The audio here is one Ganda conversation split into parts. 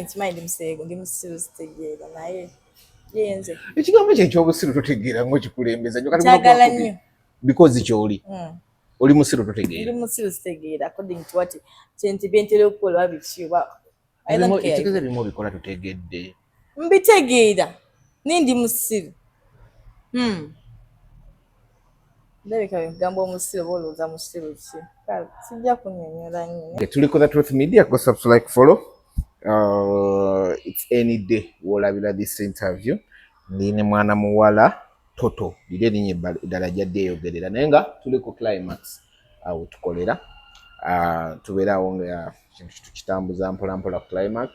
Nkimanyi ndi musiru zitegeera naye yenze ekigambo kye ekyobusiru totegeera ng'okikulembeza kyagala nnyo because kyoli oli musiru totegeera. Ndi musiru zitegeera according to what kintu byentera okukola biki oba ekitegeeza bimu obikola tutegedde mbitegeera nindi musiru ndabika bigamba omusiru oba olowooza musiru ki sijja kunnyonnyola nnyo. Tuli ku The Truth Media, go subscribe, follow. It's any day wolabira this interview. Ndine mwana muwala Toto liri erinnya eddala gyadde eyogerera naye nga tuli ku climax awo tukolera tubeerawo nga kintu tukitambuza mpola mpola climax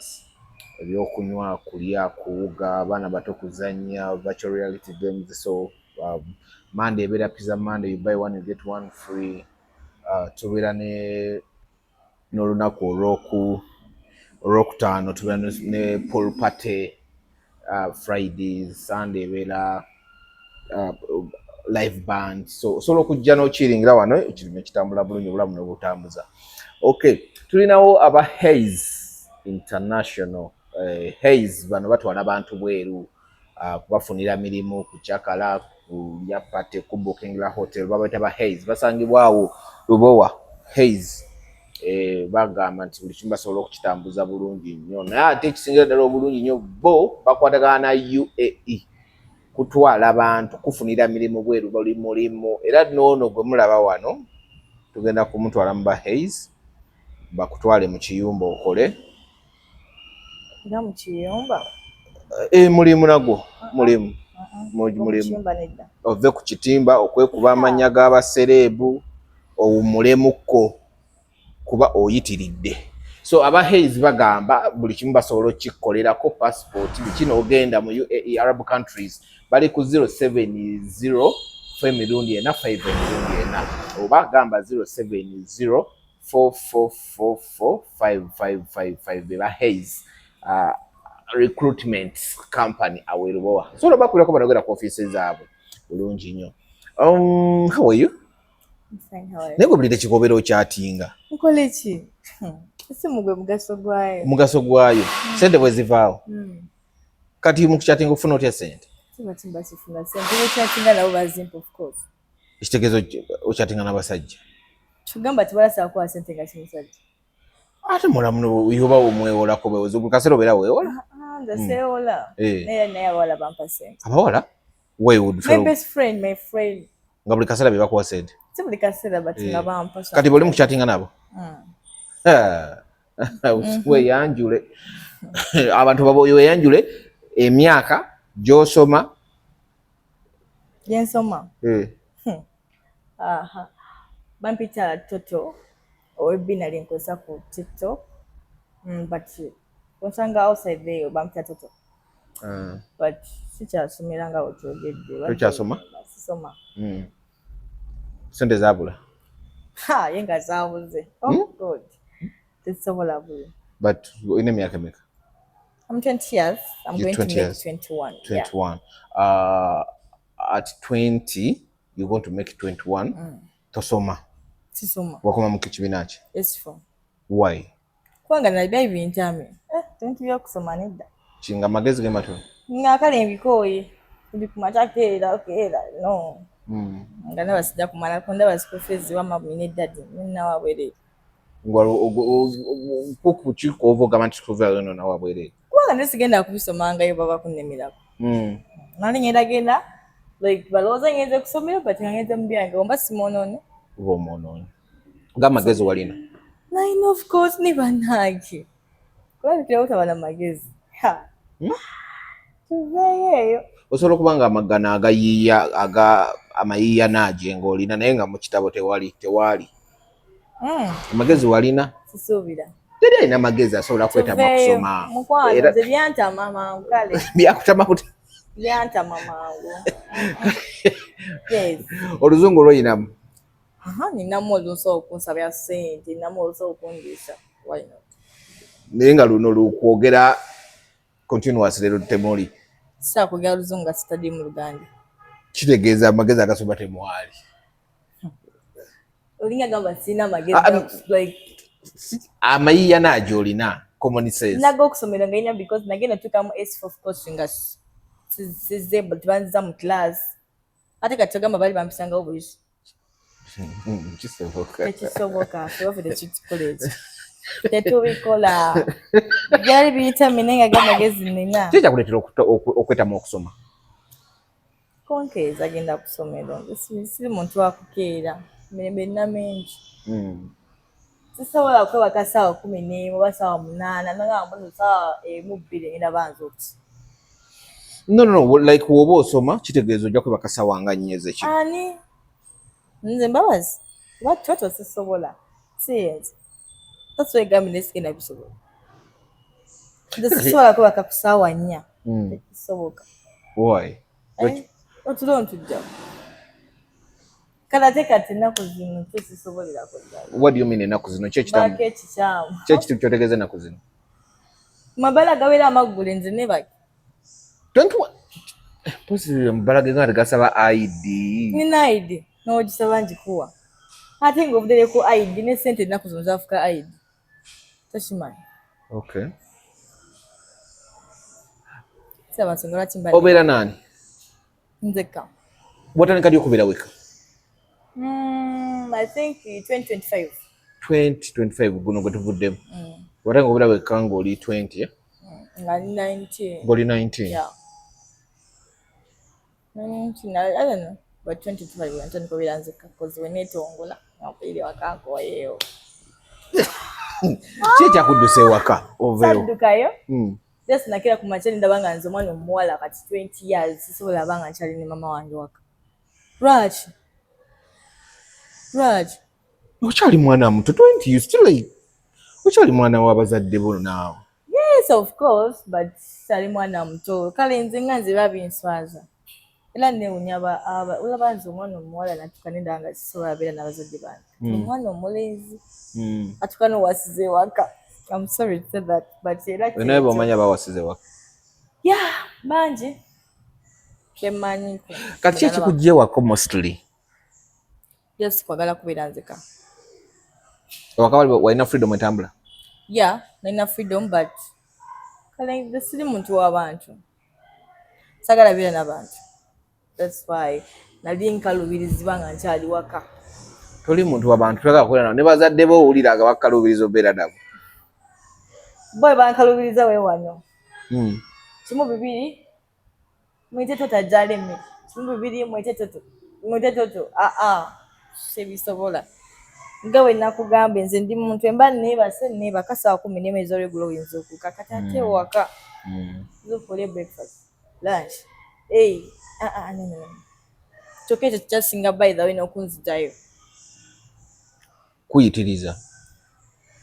ebyokunywa kulya kuwuga abaana bato kuzannya virtual reality games. So Monday ebeera pizza Monday, you buy one you get one free. Tubeera n'olunaku olwokutaano tubeera ne pool party. Fridays, Sunday ebeera live band. So osobola okujja n'okiringira wano ekirime kitambula bulungi obulamu n'obutambuza. Okay, tulinawo aba Hayes International. Hayes bano batwala abantu bweru kubafunira mirimu ku Kyakala ku Yapate ku Booking Hotel babayita ba Hayes basangibwawo Lubowa Hayes. Bagamba nti buli kimu basobola okukitambuza bulungi nnyo naye ate ekisingira ddala obulungi nnyo bo bakwatagana na UAE kutwala abantu kufunira mirimu bweru bali mulimu era noono gwe mulaba wano tugenda kumutwala mu ba Hayes bakutwale mu kiyumba okole nga mu kiyumba mulimu nagwo mulimu ove ku kitimba okwekuba amanya g'abasereebu owumulemuko kuba oyitiridde. So aba Hayes bagamba buli kimu basobola okikolerako passport bikino ogenda mu UAE Arab countries bali ku 070 emirundi ena 5 emirundi ena oba gamba 070 44445555 beba Hayes recruitment company awerubowa. So bakulako banogera ku offices zaabwe bulungi nnyo. How are you? Naye gwe bulidde kikobera okyatinga nkole ki esimu gwe mugaso gwayo sente bwe zivaawo kati mu kukyatinga okufuna otya sente ekitegeezo okyatinga n'abasajja tugamba tibalasaba kuwa sente nga kimusajja ate mulamu yoba omwewolako bwewozi buli kaseera obeera weewola nze seewola naye abawala bampa sente abawala my best friend my friend nga buli kaseera bebakuwa sente buli kaseera batinga bampa kati boli mukyatinga nabo weyanjule abantu baboyo weyanjule emyaka gy'osoma gyensoma bampita Toto ow'ebbina nkozesa ku TikTok but onsanga outside there bampita Toto but sikyasomera nga wekyogedde tokyasoma sisoma sente zabula ye nga zabuze god tezisobola buli but olina emyaka emeka? I'm 20 years. I'm going to make 21. 21. At 20, you're going to make 21. Tosoma. Sisoma. Wakoma mu kibiina ki? S4. Why? Kubanga nalina ebintu ami. Ebintu by'okusoma nedda. Kinga magezi ge matono. Ngakale embikooye. Ndi ku matakeera no. Nga naba sijja kumala kunda school fees wama mine daddy. Nina wabwere. Kuku chiko ovo gama chikuva yono na wabwere. Kubanga nesigenda kubisomanga yo baba kunnemirako. Nali ngenda like balooza ngenze kusomera but ngenze mu byange omba simonone. Ubo monone. Ngama magezi walina. Nine of course ni banaki. Kwa nini utabana magezi? Ha. Tuzeyo. Osobola kubanga amagana amayiya naje ng'olina naye nga mu kitabo tewali. Amagezi walina? Sisuubira. Teri alina magezi asobola kwetama kusoma. Mukwano nze byantama mangu kale. Byakutama kuti? Byantama mangu. Yes. Oluzungu olwoyinamu? Ninamu olusobola okunsabya ssente, ninamu olusobola okundisa. Why not? Naye nga luno lukwogera continuous lero temoli. Sakwogera oluzungu nga sitadde mu Luganda. Kitegeeza amagezi agasoma temwali. Olinga gamba sina magezi like amayiya najo olina common sense. Nago kusomera nga ina because nagenda tukamu S4 of course nga sizable tubanza mu class. Ate kati tugamba bali bampisanga obulishi. Kisoboka for the cheat college. Tetubikola. Byali biyita minenga gamagezi nina. Kiki kyakuleetera okwetamu okusoma? Konkeeza agenda kusomera. Siri muntu wa kukeera. Mirembe nina mingi. Sisobola kwebaka ssaawa 11 oba ssaawa 8 nanga mbuzo ssaawa 2 ngenda banza okusa. No, like woba osoma kitegeeza ojja kwebaka ssaawa nga 4 ez'ekiro. Ani? Nze mbabazi. Watu sisobola. Serious. That's why gamine sigenda bisobola. Sisobola kwebaka ku ssaawa 4. Tekisoboka. Why? Otulo ntujja. Kala tekati ennaku zino sisobolera kodda. What do you mean ennaku zino? Kyekitamu. Kyekitu kyotegeeza ennaku zino? Mabala gawera amagule nze ne baki. 21. Pusi mabala genga tegasaba ID. Nina ID. N'ogisaba njikuwa. Ate ng'ovudere ku ID ne ssente ennaku zino zafuka ID. Tokimanyi. Okay. Saba nsonga lwaki mbali. Obeera nani? Nzekka. Watandika ddi okubeera weka? I think 2025. 2025 guno gwe tuvuddemu. Watandika okubeera weka ng'oli 20, nga 19. Ng'oli 19. Yeah. 19, I don't know. But 2025 natandika okubeera nzekka because weneetongola nakubeere waka nkoyeewo. Ki ekyakudduse ewaka oveewo? Saddukayo. Just nakira ku makya ndaba nga nze omwana omuwala kati 20 years sisobola banga nkyali ne mama wange waka. Raj. Okyali mwana muto 20, you still like. Okyali mwana w'abazadde bo naawe. Yes, of course, but sali mwana muto. Kale nze nga nze babinswaza. Era newunya olaba nze omwana omuwala natuka nenda nga sisobola beera n'abazadde bange. Omwana omulenzi. Atukana owasize waka. I'm sorry to say that, but naye b'omanya bawasize waka. Yeah, bangi. Kemanyi. Kati ki ekikujja ewaka mostly? Just kwagala kubeera nzeka. Ewaka walina freedom entambula? Yeah, nalina freedom but kale siri muntu w'abantu. Sagala beera n'abantu. That's why nali nkalubirizibwa nga nkyali waka. Toli muntu w'abantu twagala kubeera nabo ne bazadde bo owulira nga bakkalubiriza obeera nabo. Boy bankalubiriza we wano. Kimu bibiri mwite totajjale mme. Kimu bibiri mwite toto. Sebisobola. Nga we nakugamba nze ndi muntu emba neebaka ssaawa 10 ez'olwegulo oyinza okuuka kati ate waka. Zokole breakfast, lunch. No. Kyokka ekyo kyasinga by the way n'okunzitayo. Kuyitiriza.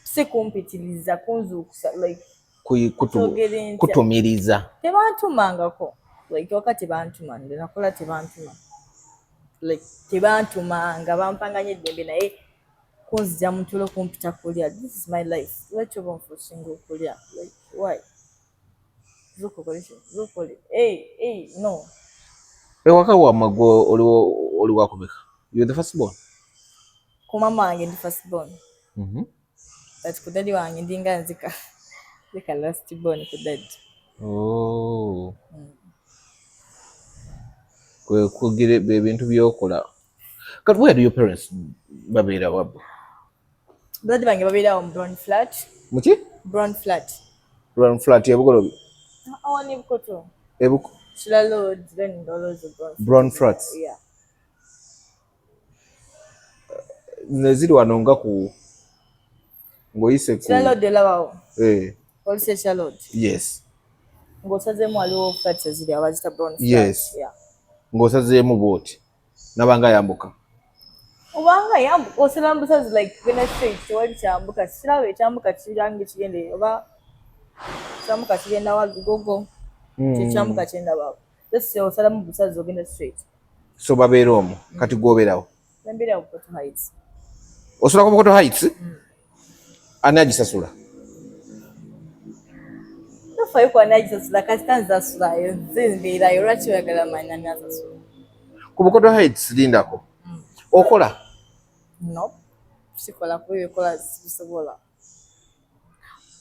Si kumpitiriza kunzuukusa like kutumiriza. Tebantumangako. Like waka tebantuma nde nakola tebantuma. Like tebantumanga bampanganya eddembe naye kunzija mu tulo kumpita kulya. This is my life. Lwaki oba nfuusinga okulya? Like why? Zokole. No. Ewaka wamagwe oli wakubika. You're the first born? Ku mama wange ndi first born. But ku daddy wange ndinga nzika. Zika last born ku daddy. Oh. Kwe kugire ebintu byokola. Kati where do your parents babeera wabo? Daddy bange babeera mu Brown Flat. Muki? Brown Flat. Brown Flat ebugolobi. Awani bukoto. Ebuko. Shila Lord then dollars of Brown Flats. Yeah. Neziri wano nga ku ngoyise ku. Shila Lord de lawawo. Police Shila Lord. Yes. Ng'osazeemu waliwo flats eziri abazita Brown Flats. Yes. Yeah. Ng'osazeemu booti. Nabanga yambuka. Obanga yambuka osalambusa like gonna straight tewali kyambuka. Sirawe ekyambuka kirange kigende oba kyambuka kigenda wagogo. Kyambuka kyenda babo. This osalamu busazi ogenda straight. So babeera omwo kati gwobeerawo. Nambira ku Bukoto Heights. Osula ku Bukoto Heights? Ani agisasula? Tofayo kwa ani agisasula kasi tanzasulayo. Nzimbeerayo lwaki oyagala manyi ani asasula. Ku Bukoto Heights lindako. Okola? No. Sikola kuyo kola sisobola.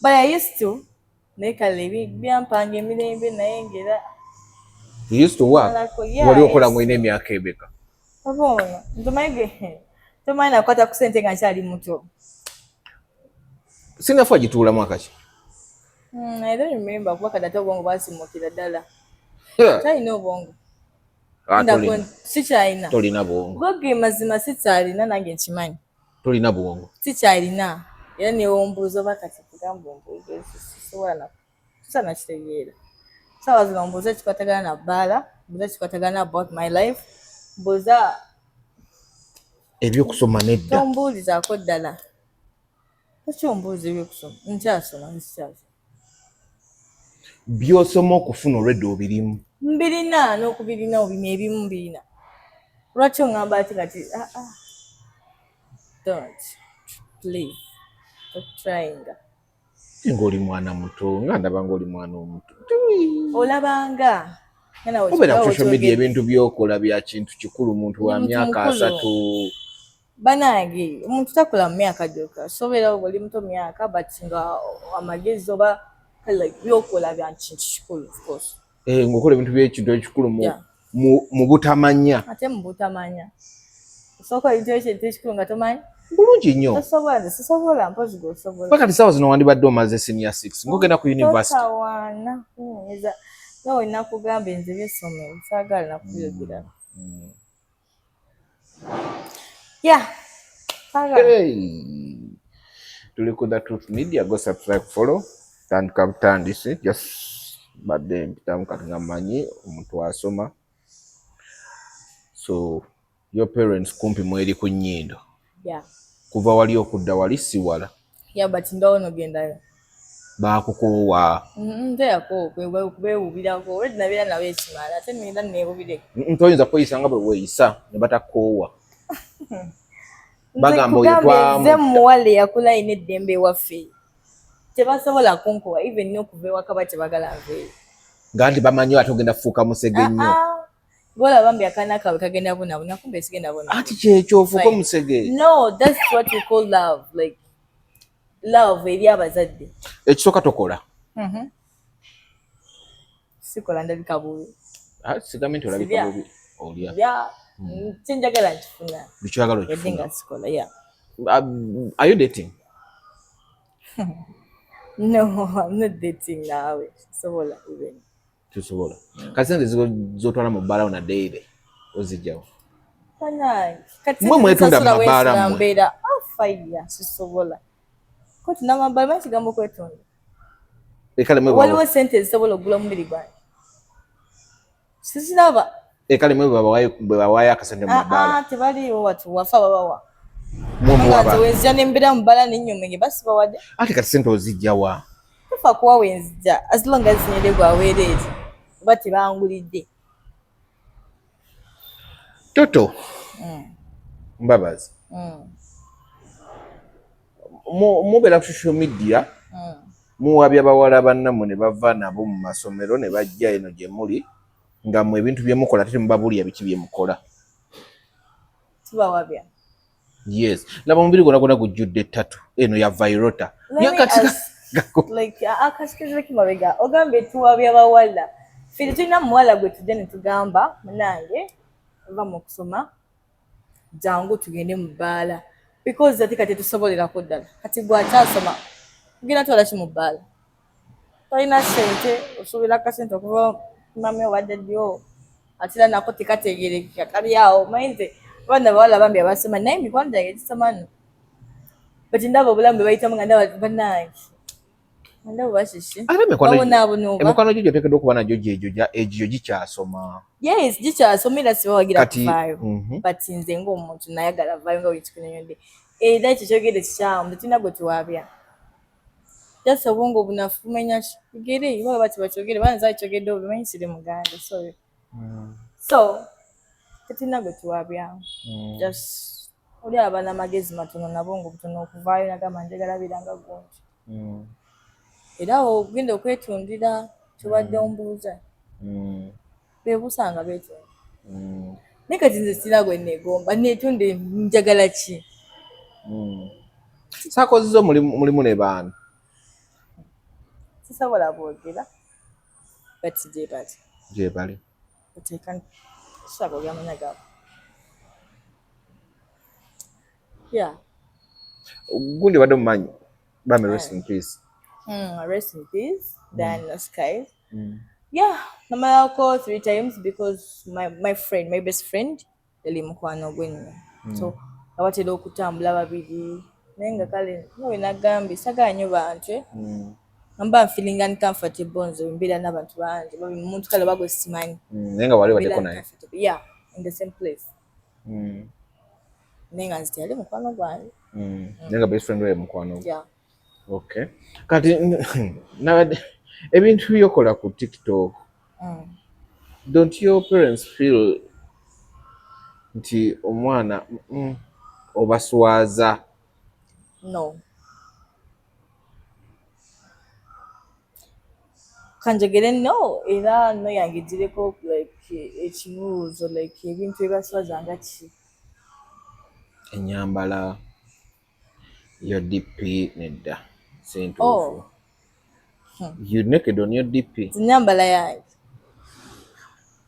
But I used to nekale byampanga emirembe naye ngera you used to work wali okola ng'olina emyaka ebeka obono tomanyi nakwata ku ssente nga nkyali muto. Sinafu agituula mwaka ki? I don't remember kuba kadata obwongo bwasimukira ddala. Talina obwongo. Sikyalina. Tolina bwongo. Bwogge mazima sikyalina nange nkimanyi. Tolina bwongo. Sikyalina. Era newombuuza oba kati kugamba ombuuza sisobola nakitegeera. Saawa zino ombuuza kikwatagana na bbaala, mbuuza kikwatagana about my life, mbuuza ebyokusoma nedda. Tombuulizaako ddala. Lwaki ombuuza ebyokusoma? Nkyasoma nsikyasoma. By'osoma okufuna olwedda obirimu. Mbirina n'okubirina obirina ebimu mbirina. Lwaki oŋŋamba ati kati don't please stop trying. Ng'oli mwana muto nga ndaba ng'oli mwana omuto. Olabanga obeera ku social media ebintu by'okola bya kintu kikulu muntu wa myaka 3. Banange omuntu takola mu myaka gyokka sobeera oli muto myaka but nga amagezi oba by'okola bya kintu kikulu of course. Ng'okola ebintu by'ekintu ekikulu mu butamanya. Ate mu butamanya osobola ebintu ekintu ekikulu nga tomanyi bulungi nnyo. Sisobola mpozi gwosobola. Pakati saawa zino wandibadde omaze senior 6 ng'ogenda ku university. Totawaana kunyeza nawe nakugamba nze by'essomero saagala nakuyogera. Yeah. Tuli ku The Truth Media, go subscribe, follow, tandika butandisi just badde mpitamu kati nga mmanyi omuntu asoma. So your parents kumpi mweri ku nnyindo. Yeah. Kuva wali okudda wali si wala. Yeah, but ndawo nogendayo. Baakukoowa. Nteyako beewubirako olwedda nabeera nawe ekimala ate nenda neewubire. Toyinza kweyisa nga bwe weeyisa ne batakoowa. Bagamba oyitwamu. Nze muwala yakula ine eddembe ewaffe. Tebasobola kunkuwa even n'okuva ewaka batebagala nveeyo. Nga nti bamanyi ate ogenda kufuuka musege nnyo. Gola bambi akaana kaabwe kagenda bonaabona kumbe sigenda bonaabona. Ati kyekyo ofuuka musege. No, that's what we call love. Like love eri abazadde. Ekisooka tokola. Sikola ndabika bubi. Sigamye nti olabika bubi. Olya. Yeah. Chenjagala nkifuna. Bikyagala okifuna. Yadinga sikola, yeah. Are you dating? No, I'm not dating nawe. Sobola even. Tusobola. Kasente zotwala mu bbala ona daily ozijjawo. Bana, kati mwetunda mu bbala mbera afaya sisobola. Koti na mabala makigambo kwetunda. Ekale mwe waliwo sente zisobola ogula omubiri gwange. Siziraba. Ekale mwe bawayo akasente mu bbala. Tebaliwo watu wafa babawa. Mwaba. Wenzija nembera mu bbala n'ennyumenye basi bawadde. Ate kati sente ozijjawa. Tufa kuwa wenzija as long as nyere gwaweereere. Oba tebangulidde. Toto. Mbabazi. Mubeera ku social media. Muwabya bawala bannammwe ne bava nabo mu masomero ne bajja eno gye muli nga mu ebintu bye mukola ate mubabulya biki bye mukola. Tubawabya. Yes. Laba omubiri gwonna gujjudde ttatu eno ya Vairota. Like akasikiriza kimabega ogambe tuwabya bawala. Firi tulina muwala gwe tujja ne tugamba munange ava mu kusoma jangu tugende mu bbaala because ati kati tusobolerako ddala kati gwakyasoma tugenda twala ki mu bbaala tolina ssente osuubira akasente okuva mami obaddaddio atera nako tekategerekeka kali awo mayinze abaana bawala bambi abasoma naye mikwano gyange gisoma nno bati ndaba obulamu bwe bayitamu nga ndaba bannange ndaba bashishi emikwano gyo gyoteekeddwa okuba nagyo egyo gikyasoma. Yes, gikyasomera sibawagira kuvaayo but nze ng'omuntu nayagala vaayo nga wekikunonyodde era ekyo kyogere kikyamu tetulina gwe tuwaabya just obwongo bunafu menya kigere baba bati bakyogere banza kyogedde obumanyi siri muganda so tetulina gwe tuwaabya just oli abana amagezi matono nabwongo butono okuvaayo nagamba njagala biranga gundi era ogenda okwetundira tubadde ombuuza bebusanga betunda naye kati nze sirina gwe neegomba neetunde njagala ki saakozizo mulimu ne baana sisobola bwogera but gye bali but I can't struggle yamanya gaabo yeah gundi wadde mumanyi bame rest in peace rest in peace then Sky yeah namalako 3 times because my friend my best friend yali mukwano gwenyo so abatera okutambula babiri naye nga kale nawe nagambye sagala nnyo bantu mba feeling uncomfortable nze mbeera n'abantu bangi omuntu kale bagwe simanyi naye nga wali baddeko naye yeah in the same place naye nga nze teyali mukwano gwange naye nga best friend we mukwano gwe yeah okay kati ebintu byokola ku TikTok don't your parents feel nti omwana obaswaza no kanjogere no era no yangigireko like ekibuuzo like ebintu ebaswaza nga ki enyambala your DP nedda sentuufu you naked on your DP nyambala yange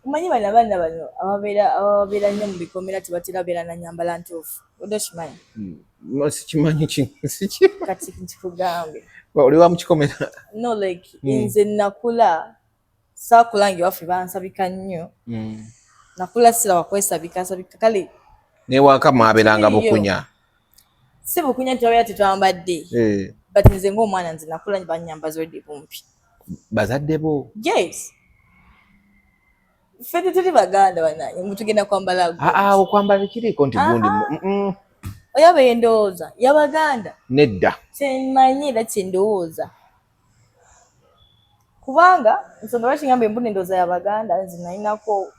umanyi bano abaana bano ababeera nnyo mu bikomera tebatera beera na nyambala ntuufu odde okimanyi sikimanyi kati nkikugambe oli wa mukikomera no like nze nakula saakula ngewaffe bansabika nnyo nakula siraba kwesabika kale newaka mwabeeranga bukunya si bukunya twabeera tetwambadde but nze ng'omwana nze nakula banyambaza odde bumpi bazadde bo yes ffe tetuli baganda banange mutugenda kwambala okwambala ekiriiko nti gundi oyaba endowooza yabaganda nedda kyemanyi era kyendowooza kubanga ensonga lwaki ngamba embuna endowooza yabaganda nze nalinako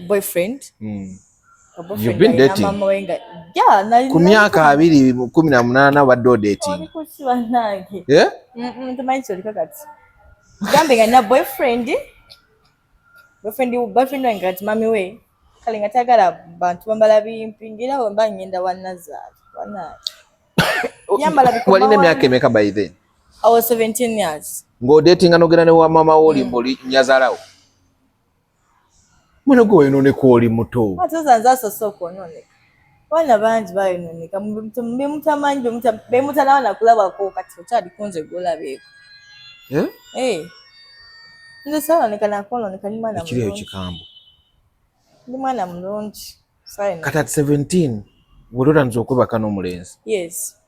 boyfriend You've been dating yeah ku myaka 2018 obadde odating kuki bannange ntemanyi kyolika kati gambe nga nina boyfriend wange kati mami we kale nga tayagala bantu bambala bimpi ngera we mba ngenda wannazaali yambala bikoma walina emyaka emeka by then I was 17 years ng'odatinga n'ogenda ne wa mama oli nyazaalawo mwana gwe wayonooneka oli muto atuzanza asoose okwonooneka abaana bangi bayonooneka bemutamanyi bemutalaba nakulabako kati okyali kunze gwolabeeko nze sayonooneka nakwonooneka ni mwana ekiri eyo kikambo ndi mwana mulungi kati ati 17 welotanza okwebaka n'omulenzi yes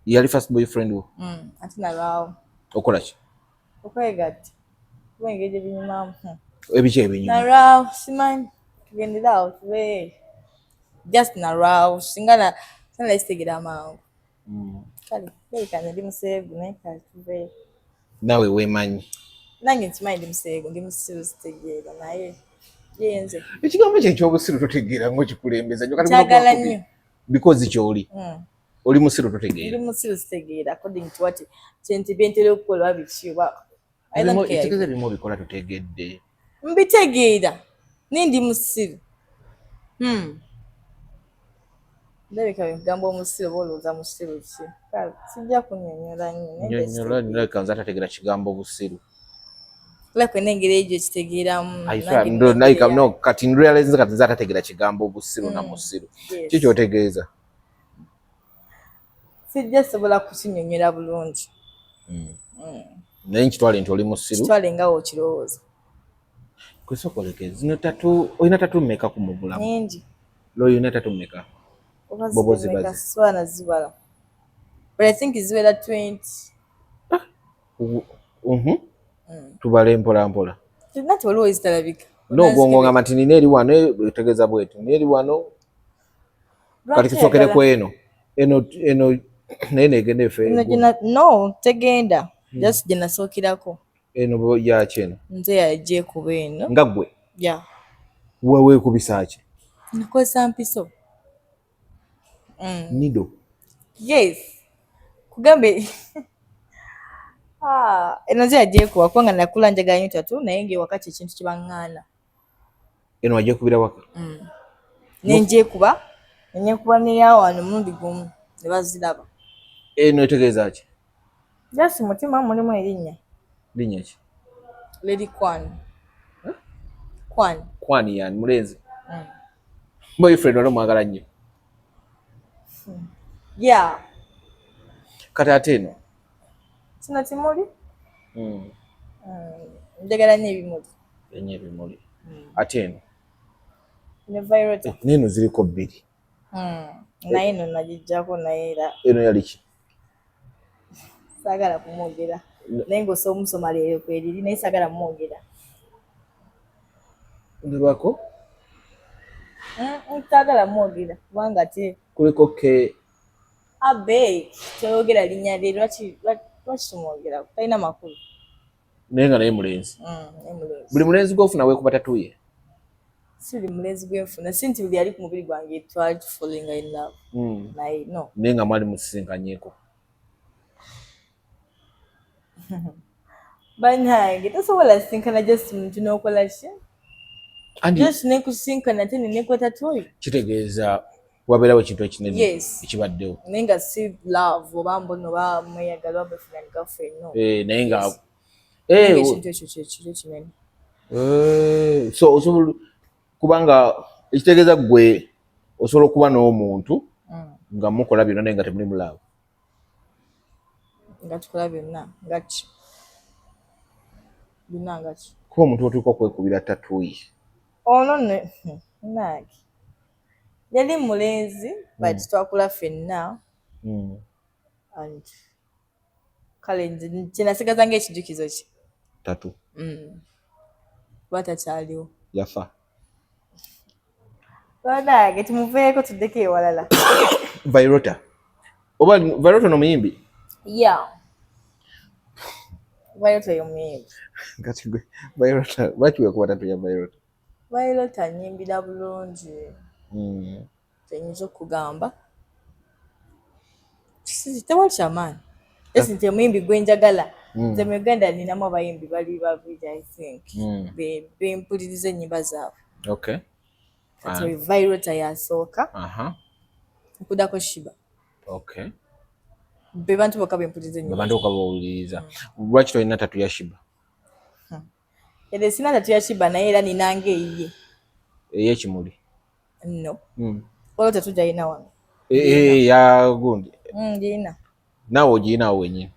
yali first boyfriend wo ate nalwawo okola ki okwegatta kuba engeri ebinyumamu ebiki ebinyuma nalwawo simanyi tugenderawo tube just nalwawo singa sinalesitegera amangu kale beekane ndi museegu naye kale tube nawe weemanyi nange nkimanyi ndi museegu ndi musiru sitegeera naye yenze ekigambo kye ekyobusiru totegeera ng'okikulembeza kyagala nnyo because kyoli oli musiru totegeera ndi musiru sitegeera according to what kyenti byentera okukola biki oba ekitegeeza ebimu obikola tutegedde mbitegeera nindi musiru ndabika bigamba omusiru oba olowooza musiru ki kale sijja kunnyonnyola nnyo nnyonnyola nze atategeera kigambo busiru lako n'engeri egyo kitegeeramu kati nrealize kati nze atategeera kigambo busiru na musiru ki kyotegeeza sijja sobola kukinnyonnyola bulungi naye nkitwale nti oli musiru kitwale nga wookirowooza kwesokoleke zino tatu olina tatu mmeka ku mubulamu nyingi olina tatu mmeka bobo zibazi swana zibala but I think ziwera 20 tubale mpola mpola nati waliwo ezitalabika n'obwongo mati nina eri wano etegeeza bwetu nina eri wano kati tusookere ku eno naye negenda efe no tegenda just gye nasookirako eno yaki eno nze yaje kuba eno nga ggwe ya weekubisa ki nakozesa mpiso nido yes kugambe eno nze yaje kuba kubanga nakula njagala nnyo tatu naye ng'ewaka ekintu kibaŋŋaana eno wajja kubira waka nenjekuba neya wano mulundi gumu ne baziraba eno etegeeza ki just mutima mulimu erinnya Linnya ki? Lady Kwan. Kwan. Kwan yani mulenzi. Boyfriend wali omwagala nnyo. Yeah. Kati ate eno. Kino kimuli? Njagala nnyo ebimuli. Ennyo ebimuli. Ate eno. Ne Violeta. N'eno ziriko bbiri. Naye eno nagijjako naye era. Eno yali ki? Saagala kumwogera. Naye ng'omusoma leero kweriri naye saagala kumwogera. Ndabako? Saagala kumwogera kubanga ate. Kuliko ke. Abe toyogera linnya lye lwaki tumwogera talina makulu. Naye nga naye mulenzi. Buli mulenzi gw'ofuna weekuba tatuuye. Si buli mulenzi gwenfuna si nti buli ali ku mubiri gwange twali falling in love. Naye no. Naye nga mwali musisinkanyeko. Bannange tosobola sinkana just muntu n'okola ki? Just nekusinkana ate nenekwatatoyo. Kitegeeza wabeerawo ekintu ekinene ekibaddewo. Naye nga si love oba mbono oba mweyagala oba boyfriend and girlfriend no. Naye nga ekintu ekyo kyekiro kinene. So osobola kubanga ekitegeeza gwe osobola okuba n'omuntu nga mukola byonna naye nga temuli mu love. Nga tukola byonna nga ki? Byonna nga ki? Kuba omuntu otuuka okwekubira tatuuyi. Ono naaki yali mulenzi but twakula ffenna and kale nze kyenasigaza ng'ekijjukizo ki? Tatu. Kuba takyaliwo. Yafa. Bannange tumuveeko tuddeko ewalala. Violeta. Oba Violeta n'omuyimbi? Yeah. Violeta y'omuyimbi. Kati gwe Violeta lwaki weekuba tatu ya Violeta? Violeta nnyimbira bulungi. Tenyinza okugamba. Tewali kyamaanyi. Esi nti omuyimbi gwe njagala. Nze mu Uganda ninamu abayimbi bali babiri I think. Bempuliriza ennyimba zaabwe. Okay. Kati Violeta yasooka. Okuddako Shiba. Okay. Be bantu bokka bempuliriza ennyimba. Bantu bokka bawuliriza. Lwaki tolina tatu ya Shiba? Ede sina tatu ya Shiba naye era ninanga eyiye. Ey'ekimuli? No. Waliwo tatu gy'alina wano. Ya gundi? Giyina. Naawe ogiyinawo wennyini?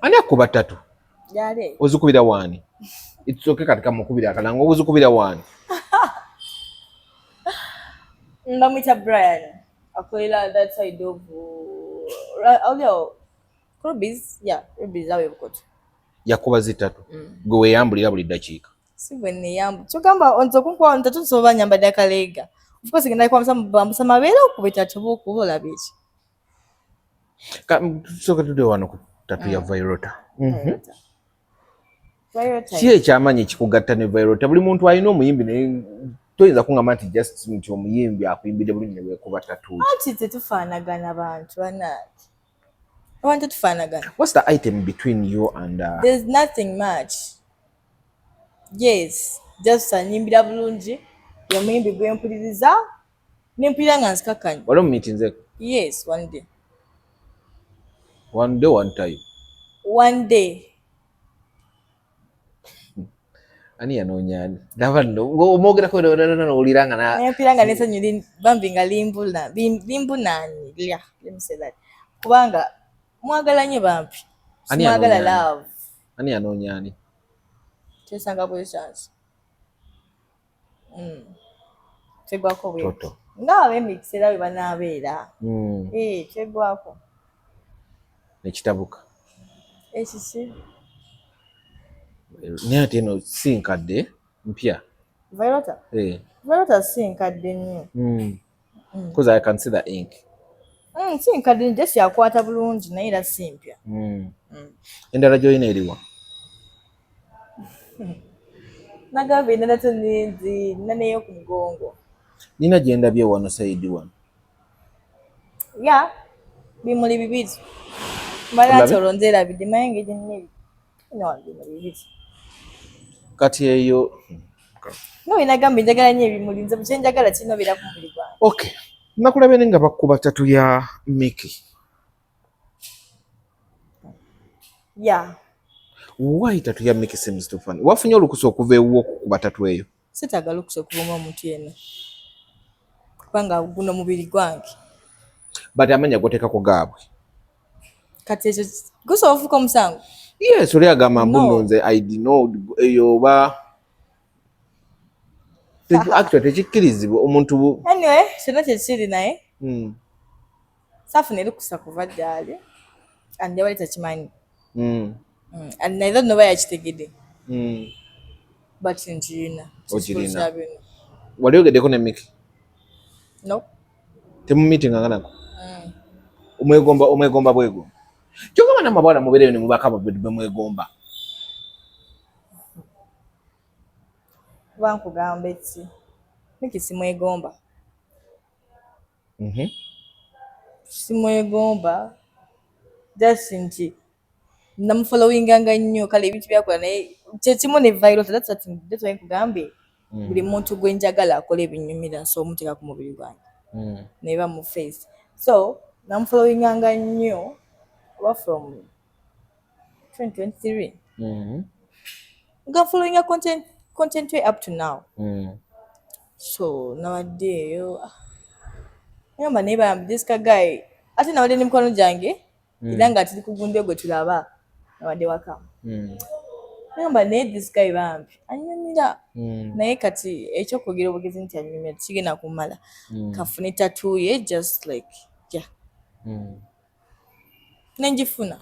Ani akuba tatu? Gyali. Ozikubira waani? Itsoke kati kamukubira akalanga obuzikubira waani? Ndamwita Brian. Akolera that side of Rubies. Yeah, Rubies awe Bukoto. Yakuba zitatu. Gwe weeyambulira buli ddakiika. Si bwe neeyambula. Kyogamba onza okunkuba ntatu tusobola nyambadde akaleega. Of course ngenda kwambusa mabeera okuba etatu oba okuba olaba eki. Tusooke tudde wano ku tatu ya Violeta. Violeta. Si ekyamanyi ekikugatta ne Violeta. Buli muntu alina omuyimbi naye toyinza kungamba nti just nti omuyimbi akuyimbidde bulungi ne weekuba tatu. Anti tetufaanagana bantu bannange. Abantu tufaanagana. What's the item between you and There's nothing much. Yes, just anyimbira bulungi. Omuyimbi gwe mpuliriza. Nempulira nga nzikakanya. wali omumiitinzeeko? Yes, one day. One day, one time. One day. Ani yanoonya ani? Ndaba nno omwogerako n'owulira nga nempulira nga nessanyu bambi nga limbunaani lya. Let me say that. Kubanga mwagala nnyo bambi. Simwagala love. Ani yanoonya ani? Kyesanga bwe chance. Kyegwako bwe. Toto. Ngaawe emikisera bwe banaabeera. Kyegwako. Nekitabuka. Ekiki? Naye ate eno si nkadde mpya. Violeta? Violeta si nkadde nnyo. Because I can see the ink. Si nkadde nnyo just yakwata bulungi naye era si mpya. Endala gy'olina eriwa? Nagamba endala tonninzi nina neyo ku mugongo. Nina gye ndabye wano sayidi wano. Ya bimuli bibiri. Mbala nti olwo nze erabidde naye engeri nniri. Ino wano bimuli bibiri. Kati eyo no inagamba njagala nnyo ebimuli nze bukye njagala kinobera ku mubiri gwange. Okay. Nakulabye nga bakuba tatu ya Mickey. Ya Why tattoo ya make seems too funny? Wafunye olukusa okuva ewuwo kukuba tattoo eyo? Sitagala okusa okuba omuntu yenna. Kubanga guno mubiri gwange. But amanya goteekako gaabwe. Kati ekyo gusobola ofuuka omusango? Yes, oli agamba mbu nze I did not eyo oba actually tekikkirizibwa omuntu. Anyway, kyonna kyekiri naye saafuna erukusa kuva ddaali and yabali takimanyi. And neither noba yakitegedde. But nkirina. Okirina. Wali ogeddeko ne Mickey? No. Temu meeting nako? Omwegomba bwego. Kyogamba namabwana mubeereyo ne mubaka bemwegomba. Bankugamba eki? Mickey simwegomba. Simwegomba. Just nti namufollowinganga nnyo kale ebintu byakola naye kyekimu ne viral. That's why nkugambye buli muntu gwe njagala akola ebinyumira so omuteeka ku mubiri gwange neba mu face. So namufollowinganga nnyo oba from 2023 nga followinga content way up to now. So nabadde eyo ngamba neba this guy ate nabadde ne mukwano gyange era nga tuli ku gundi gwe tulaba nabadde waka. Ngamba naye this guy bambi anyumira naye kati ekyokwogera obugezi nti anyumira kigenda kumala kafune tattoo ye just like yeah nenjifuna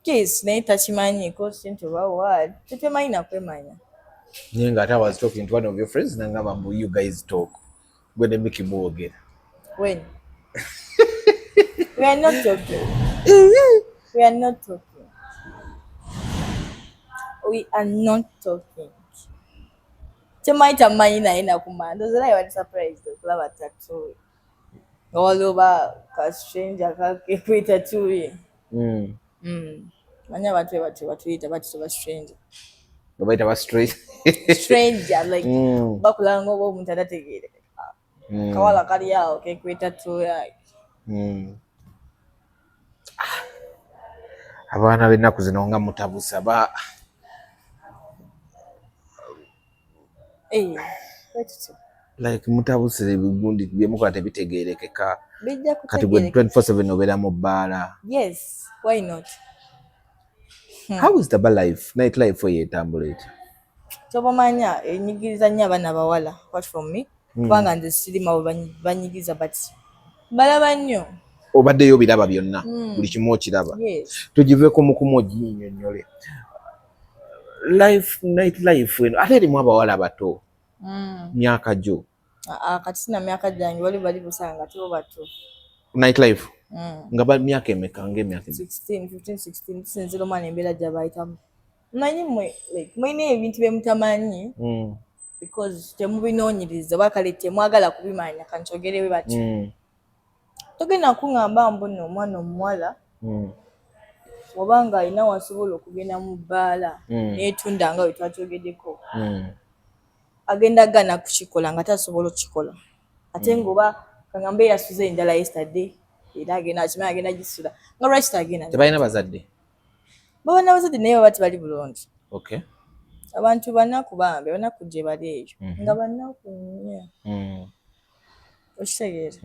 case naye takimanyi kosi nti oba tetemanyi nakwemanya naye nga ate I was talking to one of your friends nangamba mbu you guys talk gwe ne Mickey mwogera. When we are not talking. We are not talking. We are not talking. Temaitamanyi naye nakumanya ndoza naye wali surprised okulaba tattoo all over ka stranger kakwe tattoo ye. Manya abantu batuyita batusoba stranger. Babaita ba stranger like bakulanga oba omuntu adategeere kawala kali awo kekwe tattoo yake. Abaana b'ennaku zino nga mutabusa ba like mutabusire ebigundi byemukola tebitegeerekeka kati gwe 24/7 obeera mu bbaala. Yes, why not? How is the bar life, night life for you etambulate? Tobamanya enyigiriza nnyo abaana bawala apart from me kubanga nze sirima banyigiriza but balaba nnyo. Obaddeyo biraba byonna buli kimu okiraba. Tugiveeko mukumu oginnyonnyole life night life eno ate erimu abawala bato myaka gyo kati sina myaka gyange bali busanga tibo bato night life nga ba myaka emeka ng'emyaka 16 15 16 sinzira omwana embeera gyabayitamu manyi mwe like mwine ebintu byemutamanyi because temubinoonyereza bakale temwagala kubimanya kanchogerewe bati togenda kuŋŋamba mbuno omwana omuwala wabanga alina wasobola okugenda mu bbaala neetunda nga we twakyogeddeko agenda gana kukikola nga tasobola okukikola ate ng'oba kaŋŋambe yasuze enjala yesterday era agenda akimanyi agenda gisula nga lwaki tagenda. Tebalina bazadde? Baba n'abazadde naye baba tebali bulungi. Okay. Abantu banaku bambi banaku gye bali eyo nga banaku nnyo okitegeera.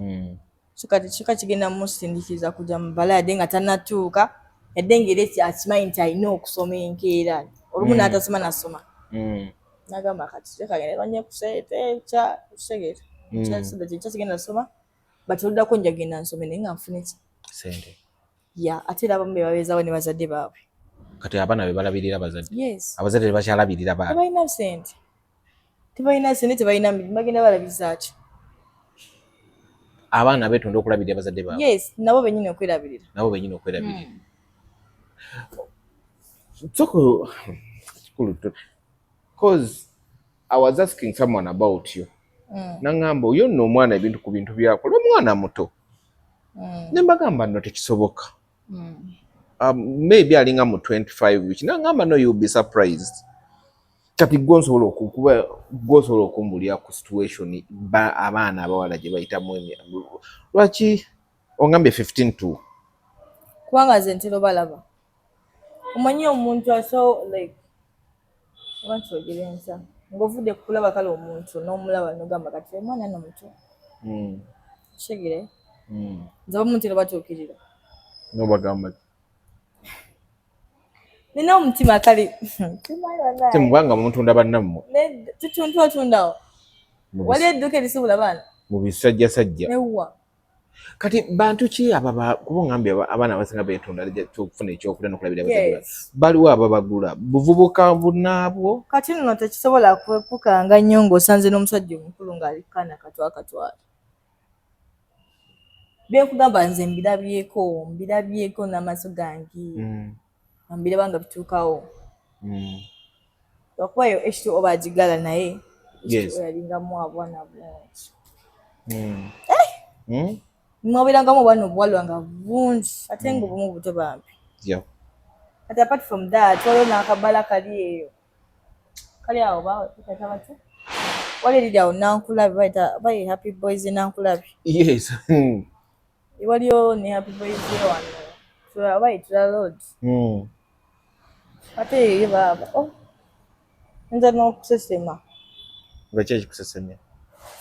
So kati kika kigenda musindikiza kujja mu bbaala yadde nga tannatuuka yadde ng'era akimanyi nti alina okusoma enkeera olumu n'atasoma nasoma nagamba kati kyekagenda banye kuseete kya okitegeera kyasida kyekya kigenda nasoma but oluddako nja genda nsome naye nga nfune ki sente ate era abamu be babeezaawo ne bazadde baabwe kati abaana be balabirira bazadde. Yes. Abazadde tebakyalabirira baana. Tebalina sente. Tebalina sente, tebalina mirimu, bagenda balabiriza ki? Abaana beetunda okulabirira bazadde baabwe. Yes, nabo bennyini okwerabirira. Nabo bennyini okwerabirira. Soko because I was asking someone about you. Nangamba oyo nno omwana ebintu ku bintu byakola omwana muto. Ne mbagamba nno tekisoboka. Maybe alinga mu 25 which nangamba no you'll be surprised. Kati gonsobola okumbulira ku situation abaana abawala gye bayitamu lwaki ongambye 15 tu. Kubanga nze ntera balaba. omanyi omuntu aso like abantu ogerenza ng'ovudde kulaba kale omuntu n'omulaba n'ogamba kati omwana no muto kigere nze omuntu nebatuukirira n'obagamba nina omutima kale temubanga mutunda bannammwe tutundawo wali edduuka erisibula baana mu bisajjasajja newa kati bantu ki kuba ngambye abaana abasinga betunda okufuna ekyokulya n'okulabira abazadde baliwo ababagula buvubuka bunaabwo kati nno tekisobola kukanga nnyo ng'osanze n'omusajja omukulu ng'ali kaana katwakatwala byenkugamba nze mbirabyeko n'amaaso gange mbiraba nga bituukawo lwakubayo ekito oba agigala naye yalingamu abwana bungi mwabeerangamu obwana obuwalwa nga bungi ate nga obumu buto bambi kati apart from that waliwo n'akabala kali eyo kali awo bakata batya wali eriri awo nankulabi bayi happy boys nankulabi yes waliyo ne happy boys wano bayitira road ate eyo baba nza n'okusesema nga ki ekikusesemya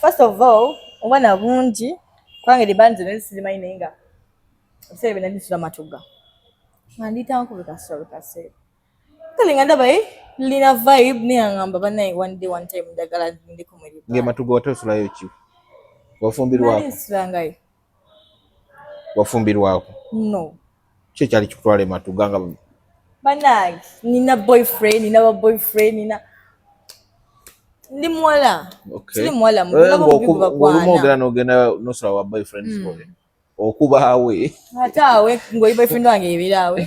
first of all obwana bungi kubanga eribanze nesirimanyi naye nga ebiseera byonna ndisula matuga nga nditankube kaseera kale nga ndaba lina vibe neyaŋŋamba banaye one time njagala ndikumweri ng'ematuga watosulayo ki wafumbirwakoisulangayo wafumbirwako no ki ekyali kikutwala ematuga nga banange nina boyfriend nina baboyfriend nina ndi muwala siri muwala muogera nogenda nosula wa boyfriend okubaawe ate awe ng'oli boyfriend wange ebeeraawe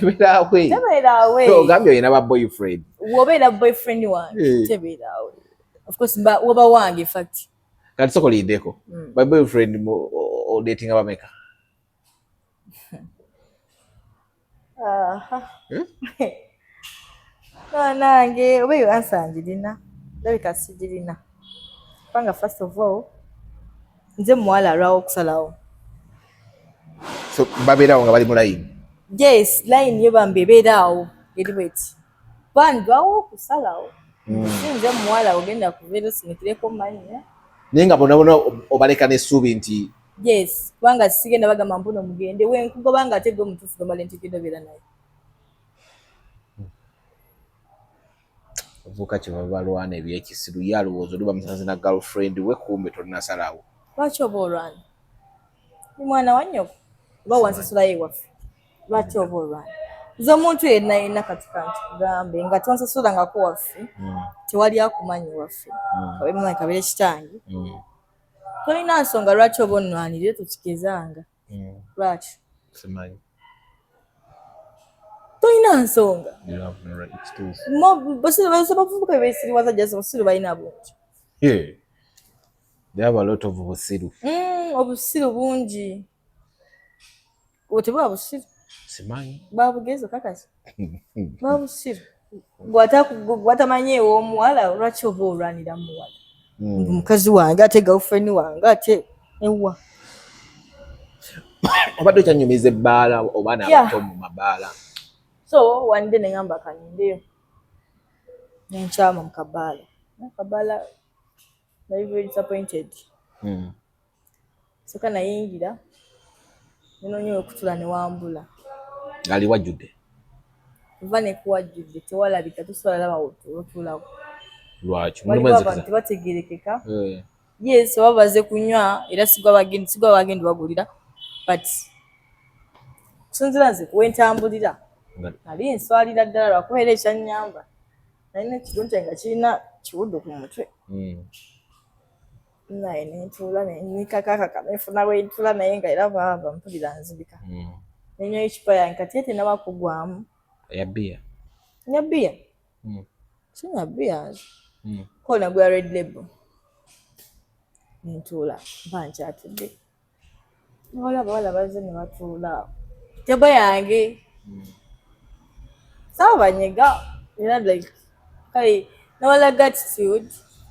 tebeeraawe ogambye oyina ba boyfriend wobeera boyfriend wange tebeeraawe of course woba wange fact kati sokoliddeko ba boyfriend odatinga bameka nange oba eyo ansa njirina ndabika sigirina kubanga first of all nze muwala alwawo okusalawo so babeerawo nga bali mu layini yes layini yo bambi ebeeraawo eri bweti bandwawo okusalawo sinze muwala ogenda kubeera sinikireko mannya naye nga bonabona obaleka n'essuubi nti yes kubanga sigenda bagamba mpuno mugende wenkugoba nga ate gwe omutuufu gamale nti genda obeera naye ovuka kyebaba balwana ebyekisiru ye alowooza oli bamusanze na girlfriend we kumbe tolinasalawo lwaki oba olwana ni mwana wa nnyoko oba wansasulayo ewaffe lwaki oba olwana nze omuntu yenna katukanti kugambe nga tonsasulangako waffe tewali akumanyi waffe kabemanyi kabeere kitange tolina nsonga lwaki oba onnwanirire tukigezanga lwaki simanyi tolina nsonga bavubuka bebeesiriwaza jasa obusiru balina bungi they have a lot of obusiru obusiru bungi otebwa busiru simanyi babugezi okakasi babusiru gwatamanyi ew'omuwala lwaki oba olwanira muwala omukazi wange ate girlfriend wange ate ewa obadde okyanyumiza ebbaala obaana abato mu mabaala so one day neŋŋamba kanindeyo nenkyama mu kabaala nali very disappointed soka nayingira nenonyewo okutula newambula ngali wajjudde va nekuwajjudde tewalabika tosobola laba otulawo lwaki waliwo abantu tebategerekeka yes oba baze kunywa era sigwa bagendi bagulira but kusinzira nze wentambulira nali nswalira ddala lwakubeera ekyanyamba nalina ekirunta nga kirina kiwuddu ku mutwe naye nentuula nenikakakaka nefuna wentula naye nga era baba mpulira nzirika nenywayo ekipa yange kati ete naba kugwamu yabiya nyabiya sinyabiya kona gwa red label nentuula mba nkyatudde bawala baze ne batuula teba yange saabanyega era like kale nawala gratitude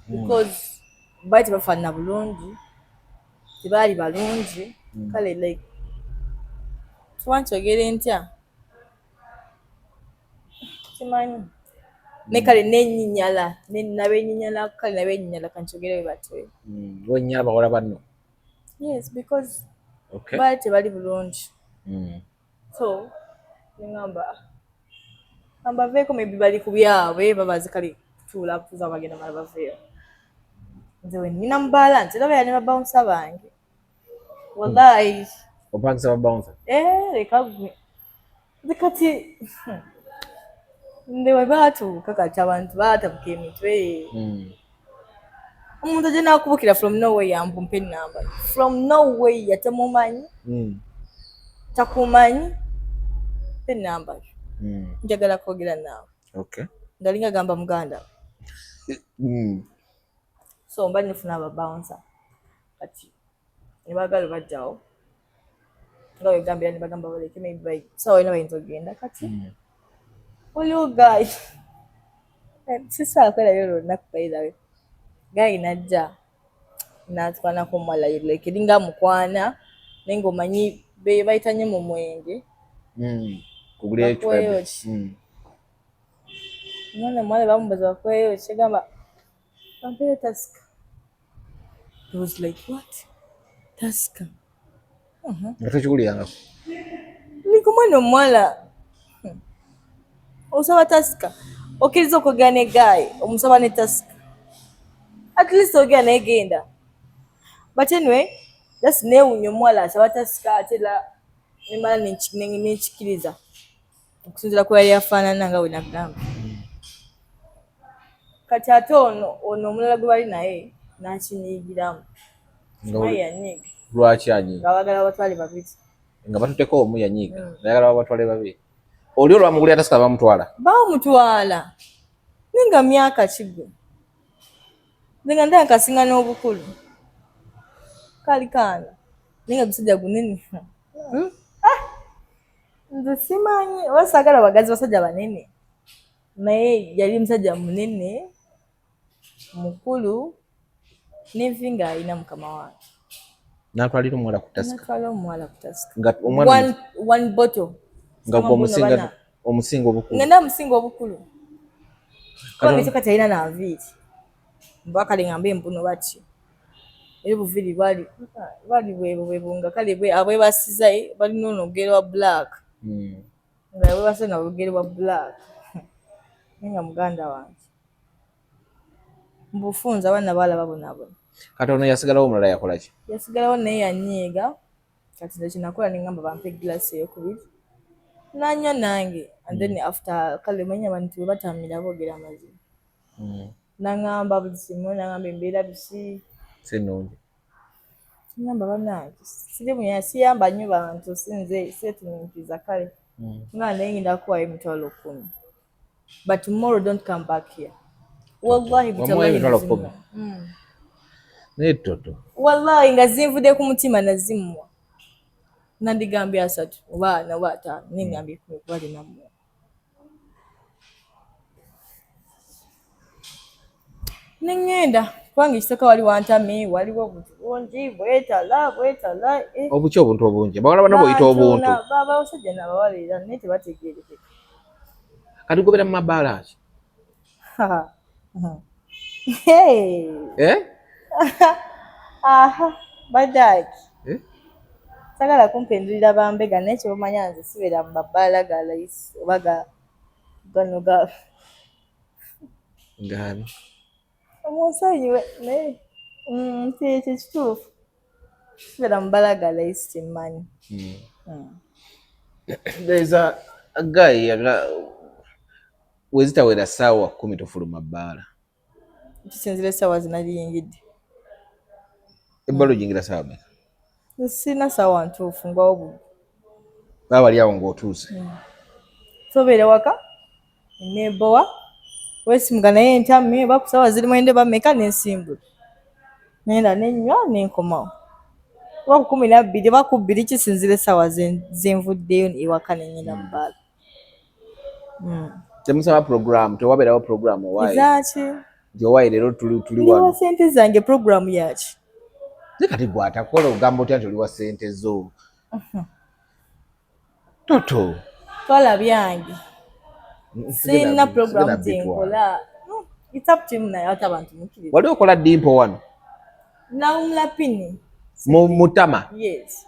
because bali tebafaanana bulungi tebaali balungi kale like tuwankyogere ntya kimanyi ne kale nenyinyala nabenyinyala kale nabenyinyala kanchogere batwe wenyinyala bakola banno. Yes, because okay bali tebali bulungi. So ngamba veeko maybe bali ku byabwe babazi kale tuula kuza bagenda mala baveeyo. Nze we nina mu balance era bali ne babouncer bange. Wallahi. Opangisa babouncer? Leka gwe. Kati ndewe baatuuka kati abantu baatabuka emitwe. Omuntu agenda nakubukira from nowhere yambumpa ennamba. From nowhere tamumanyi. Takumanyi. Pe ennamba. Njagala kwogera naawe. Okay. Ngalinga gamba muganda. So mba nifuna ababouncer. Kati ne baagala bajjawo. Nga wegambira ne bagamba baleke maybe sawa ina bayinza ogenda kati. Waliwo guy. Sisa akwera yoro nakubayidawe. Guy najja. Natwana ko mwala like linga mukwana nengo omanyi be bayitanye mu mwenge. Kugulya ekyo. Mwana mwale bambaza kweyo kigamba Pampere Tusker. He was like, what? Tusker. Ngato kigulyanga. Liko mwana omwala. Osaba Tusker. Okiriza okugana ne guy omusaba ne Tusker. At least ogana egenda. But anyway, that's neunyo mwala asaba Tusker atela nimala nenchikiriza. Okusinzira ku yali afaanana nga we nagamba. Kati ate ono omulala gwe bali naye n'akinyiigiramu. Yanyiiga. Lwaki anyiiga? Nga baagala batwale babiri. Nga batuteko omu yanyiiga. Nayagala batwale babiri. Oli olwamugulira Tusker bamutwala? Bamutwala. Ninga myaka kigwe. Ninga ndaya kasinga n'obukulu. Kali kaana. Ninga gusajja gunene. Nze simanyi wasagala bagazi basajja banene. Naye yali musajja munene mukulu n'envinga alina mukama wange. N'atwalira omuwala ku Tusker? N'atwala omuwala ku Tusker. Nga omwana one bottle. Nga omusinga obukulu. Nga namusinga obukulu. Kwa ngekyo kati alina n'anviiri. Mbakale ngamba embuno bati. Era obuviri bali bwebunga kale abwe basiza balina onogero wa black. Nga abwe basena olugero wa black. Ninga muganda wange. Mbufunza abana balaba bonabona. Kati ono yasigalawo omulala yakola ki? Yasigalawo naye yanyiiga. Kati nze kinakola ningamba bampe glass ey'okubiri. Nanywa nange. And then after kale manya abantu batamira boogera amazima. Nangamba buli kimu nangamba embeera bisi. Sinungi. Nangamba bannange sirimu yasiyamba nnyo bantu sinze setunyinkiza kale. Nga naye ngenda kuwayo emitwalo 10. But tomorrow don't come back here. Wallahi bitawayo. Netoto. Wallahi nga zinvude ku mutima nazimwa. Nandigambye 3 oba 5 ningambye 10 kwali namwe. Ningenda kwange ekitaka wali wantami waliwo obungi bwetala. Obuki obuntu obungi? Bawala bano boyita obuntu. Baba osajja n'abawalira naye tebategeerekeka. Kati gobera mu mabaala ki? Badaki. Sagala kumpendulira bambega naye kyomanya nze sibeera mu mabaala ga layisi oba gano ga Gani? Omusonyiwe naye ekyo kituufu. Sibeera mu mabaala ga layisi kyemmanyi. There's a guy wezitawera ssaawa 10 tofuluma bbaala. Kisinzira essaawa zinaliyingidde. Ebbala ojingira ssaawa mmeka? Sirina ssaawa ntuufu ngwawo buli. Baba bali awo ng'otuuse. Sobeera waka nebowa weesimuga naye entamme oba ku ssaawa ziri mwende bammeka n'ensimbula. Nenda nenywa n'enkomawo. Oba ku 12 oba ku 2 kisinzira essaawa zenvuddeyo ewaka nenyenda mu bbaala. Temusaba program, tewabeerawo program owaayi. Zaaki? Gy'owaayi leero tuli wano. Ndiwa ssente zange program yaki? Kati gwatakola ogamba otya nti oliwa ssente zo. Toto. Twala byange. Sina program tenkola. It's up to him naye ate abantu mukkiriza. Wali okola dimpo wano? Nawumula pini. Mutama? Yes.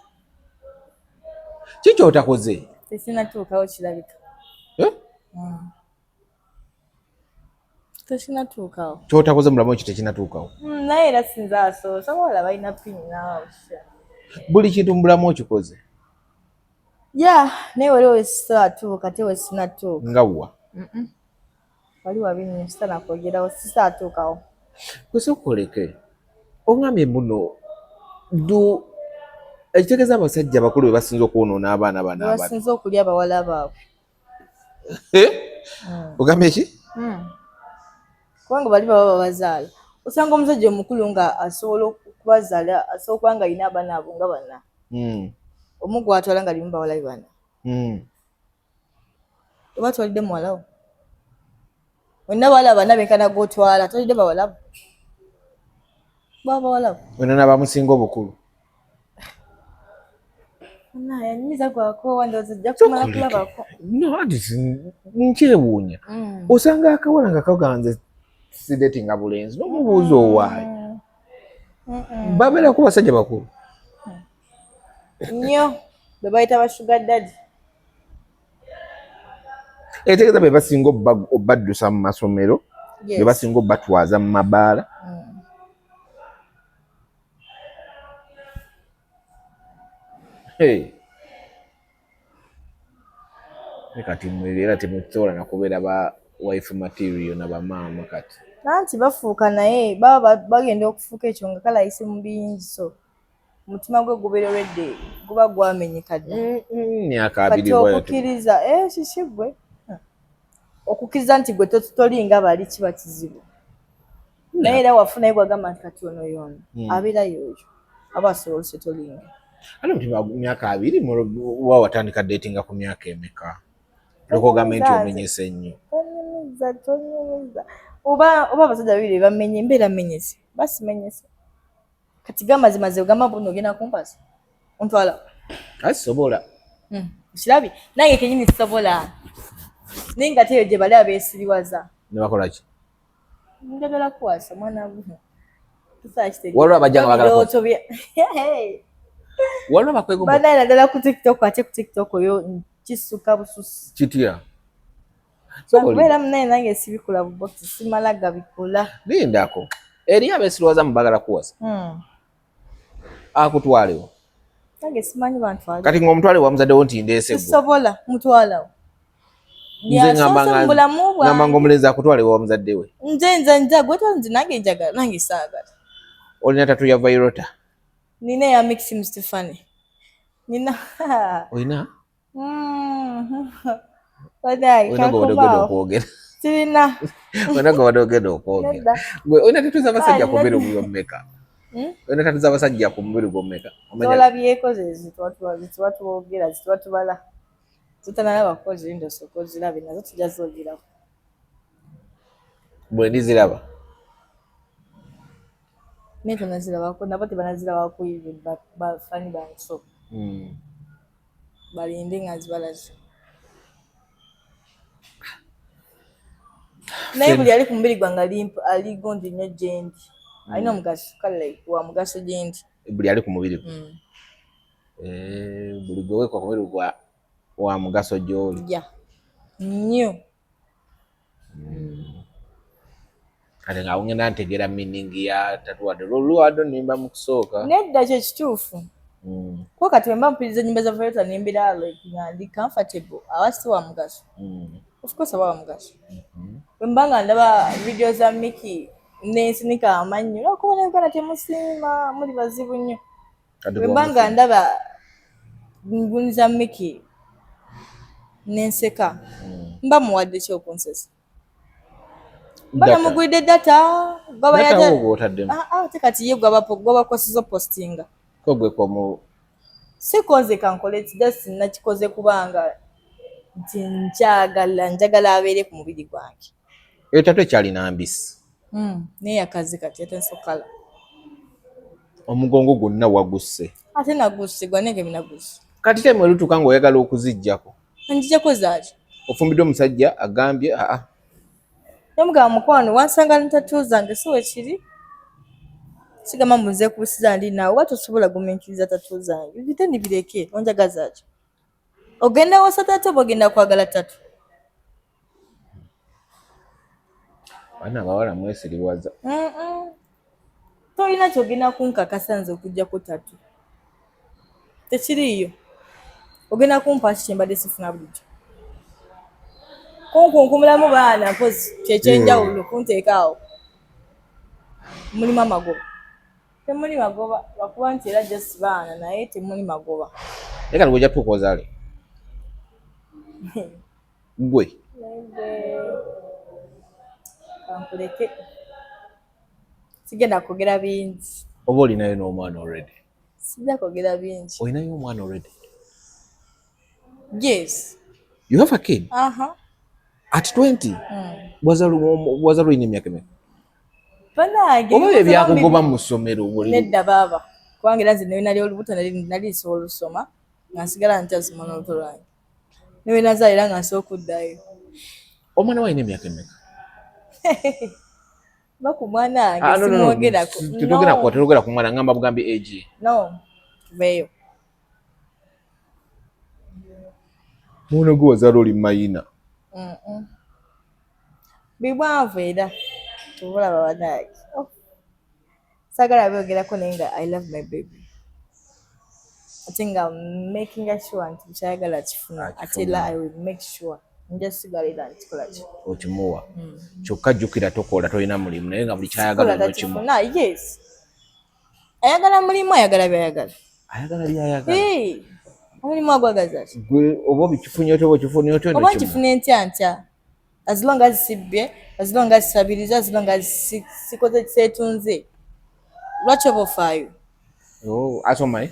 Kiki otakoze? Tesinatuukawo kirabika. Tesinatuukawo. Kyotakoze mulamu ekyo tekinatuukawo? Naye era sinza asoosa abawala balina pini n'awusha. Buli kintu mulamu okikoze? Naye waliwo wesisaatuuka ate wesinatuuka. Nga wa? Wali wabinyi sitanakwogerawo sisaatuukawo. Kusokoleke ongambye muno ekitegeeza abasajja bakulu be basinza okwonoona abaana bano abato. Basinza okulya abawala baabwe. Ogambye ki? Kubanga bali baba babazaala. Osanga omusajja omukulu nga asobola okubazaala asobola okuba nga alina abaana abo nga bana. Omu gw'atwala nga alimu bawala be bana. Oba twalidde muwala wo? Olina bawala bana benkana gw'otwala twalidde bawala bo? Baba bawala bo? Olina n'abamusinga obukulu? Yanyumiza gwakoowa ndowooza ojja kumala kulabako. Nkyewuunya. Osanga akawala nga kaganze sidetinga bulenzi n'omubuuza owaayi. Babeerako basajja bakulu? Nnyo be bayita ba sugar daddy. Etegeeza be basinga obbaddusa mu masomero, be basinga obbatwaza mu mabaala. Kati era temusobola nakubeera ba wife material na bamaama kati. Nanti bafuuka naye baba bagenda okufuuka ekyo nga kalayise mu biyingiso. Omutima gwe gubeera olwedde guba gwamenyeka dda. Myaka 2 kati okukkiriza kiki gwe okukkiriza nti gwe tolinga bali kiba kizibu. Naye era wafunayo bwagamba nti kati ono yono abeera yoyo aba asobola osetolinga. Ate mutima myaka 2 wa watandika datinga ku myaka emeka? Lokogamba nti omenyese nnyo. Tonyumiza. Oba abasajja babiri bamenye embeera menyese basimenyese. Kati gamazimaze ogamba mbu ogenda kumpasa ontwala asobola kirabye nange kenyini sisobola naye nga teyo gye bali abeesiriwaza ne bakola ki? njagala kuwasa mwana buno waliwo abajja nga bagala waliwo abakwegomba banaye naddala ku TikTok ate ku TikTok oyo kisuka bususi kitya kubeera munaye nange sibikula bubokisi simala gabikula lindako eri abeesiriwaza mubagala kuwasa akutwalewo nange simanyi bantwale kati ng'omutwalewo wamuzaddewo nti ndeese gwe sisobola mutwalawo nze ngamba ng'omulenzi akutwalewo wamuzadde we nze njagwe nze nange njagala nange saagala olina tatu ya Vairota nina ya Maxim Stefani nina olina wadai kakubao okwogera sirina ogenda okwogera gwe olina tatu z'abasajja ku mubiri gw'ommeka olina tatu z'abasajja ku mubiri gw'ommeka olabyeko ze zitwatwogera zitwatubala zitanalabako ndo soko zirabe nazo tujja zogirako bwe ndiziraba nito nazirabako nabo tebanazirabako ive bafani banso balinde nga zibalaze naye buli ali ku mubiri gwange ali gondi nnyo gyendi alina omugaso kale wa mugaso gyendi buli ali ku mubiri buli gwe wekwa ku mubiri wa mugaso gy'oli nnyo kati nga ngenda ntegeera miningi ya tatuwadde lwado nimba mu kusooka nedda kyo kituufu kuba kati wemba mpuliriza ennyimba za Vairota nembira nga ndi comfortable awasi wa mugaso of course aba wa mugaso wemba nga ndaba video za Mickey nensinika amannyo lwakuba ne Uganda temusiima muli bazibu nnyo wemba nga ndaba nguni za Mickey nenseka mba muwadde kyokunsesa bana mugwidde data tekati ye gwabakosiza postinga kogwe komu sikoze kankole just nakikoze kubanga nti njagala abeere ku mubiri gwange etatu ekyalina mbisi naye akazi kati ate nsokala omugongo gwonna wagusse ate nagusse gwanenge binagusse kati temwe lutuka ng'oyagala okuziggyako njijako zaaki Ofumbidde omusajja agambye Namugamba mukwano wansanga ne tattoo zange si wekiri. Sigamba mbuze kubusiza ndi naawe oba tosobola gumiikiriza tattoo zange. Bite nibireke onjagaza ki? Ogenda wasa tattoo oba ogenda kwagala tattoo? Bana abawala mwesiriwaza. Tolina kyogenda kunkakasa nze okuggyako tattoo. Tekiriiyo. Ogenda kumpa ki kyembadde sifuna bulijjo. Kunkunkumulamu baana mpozi kyekyenjawulo kunteeka awo. Mulimu amagoba. Temuli magoba lwakuba nti era just baana naye temuli magoba. Leka lwojja tuuka ozaale. Gwe. Kankuleke. Sigenda kwogera bingi. Oba olinayo n'omwana already? Sijja kwogera bingi. Olinayo omwana already? Yes. You have a kid? At 20? Bwazaala olina emyaka emeka? Banange. Oba ebyakugoba mu ssomero? Nedda baaba. Kubanga era nze nali olubuto nali nsobola olusoma nga nsigala nkyasoma n'olubuto lwange. Newe nazaalira nga nsobola okuddayo. Omwana we alina emyaka emeka? Baku mwana wange simwogerako. Tetwogera ku mwana, ngamba bugambi age. No, tuveeyo. Mwana gwe wazaala oli mayina? Bibwanvu era tubulaba banange. Sagala byogerako naye nga I love my baby. Ate nga making sure nti kyayagala kifuna. Ate era I will make sure nja sigalira nkikola ki. Okimuwa. Kyokka jjukira tokola tolina mulimu naye nga buli kyayagala n'okimuwa. Yes. Ayagala mulimu, ayagala byayagala. Ayagala byayagala. Omulimu agwagaza ki? Gwe oba bikifunye oba kifunye otyo oba nkifune ntya. As long as sibbye, as long as sabiriza, as long as sikoze kiseetunze. Lwaki oba ofaayo? Asomaye?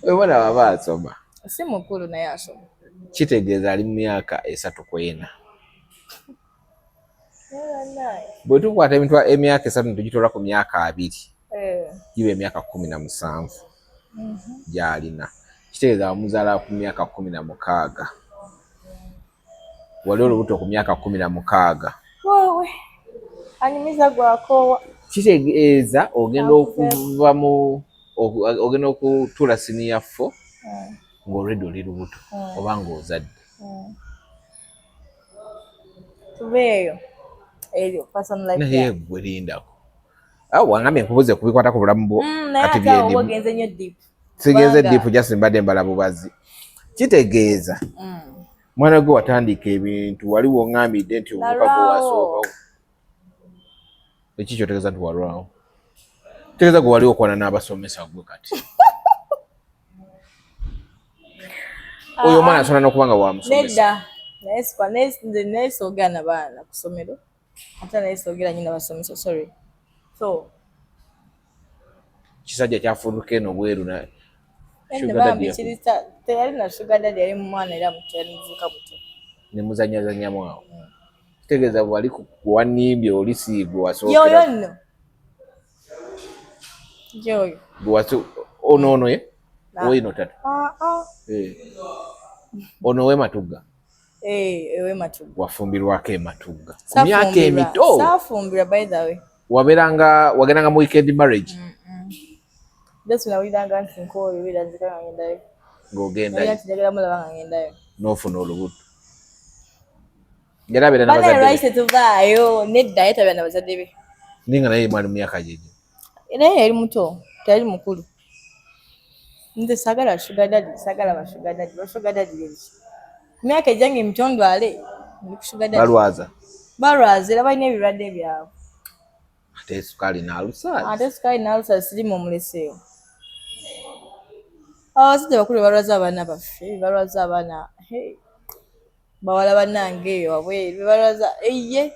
Omwana baba asoma. Si mukulu naye asoma. Kitegeeza ali mu myaka 3 ku 4. Bwe tukwata emyaka 3 tugitoola ku myaka 2. Giba emyaka 17 gy'alina. Kitegeeza bamuzaala ku myaka 16. Wali olubuto ku myaka 16. Wowe anyumiza gwakoowa. Kitegeeza ogenda okutuula siniya 4 ng'olredde oli lubuto oba ng'ozadde. Tuveeyo eryo personal life naye gwe lindako. Wangambye nkubuze kubikwata ku bulamu bwo kati byendigenze nnyo deep. Sigenze deep just mbadde mbala bubazi. Kitegeeza mwana gwe watandika ebintu waliwo ngambidde nti omuka gwe wasookawo. Ekikyo tegeeza nti walwawo. Tegeeza gwe waliwo okwana n'abasomesa gwe kati. Oyo omwana asobola n'okuba nga wamusomesa. Nedda naye soogera na baana ku ssomero ate naye soogera nnyo n'abasomesa. Sorry. So kisajja kyafuduka eno bweru na teyali na sugar daddy, yali mwana era muto, yali muvubuka muto. Ne muzanyazannyamu awo. Kitegeeza bwali kuwanimbye oli siigwe wasookera. Yoyo nno. Yoyo. Ono ye? Oino tatu. Ono we Matugga. Ewe Matugga. Wafumbirwako e Matugga. Ku myaka emito. Saafumbirwa by the way. Wageranga mu weekend marriage. Just nawuliranga nti nkooyo birazika nga ngendayo. Ng'ogendayo. Nti njagala mulaba nga ngendayo. N'ofuna olubuto. Yali abeera n'abazadde be. Bana rice tuvaayo nedda ye tabeera n'abazadde be. Ninga naye mwali mu myaka gyegyo. Naye yali muto, teyali mukulu. Nze saagala sugar daddy, saagala ba sugar daddy. Ba sugar daddy beki. Ku myaka egyange emitondwale ndi ku sugar daddy. Balwaza era balina ebirwadde byabwe. Ate sukaali n'alusaasi. Ate sukaali n'alusaasi sirimu omuleseewo. Abasajja bakulu balwaza abaana baffe, balwaza abaana bawala bannange eyo wabweru, balwaza eye.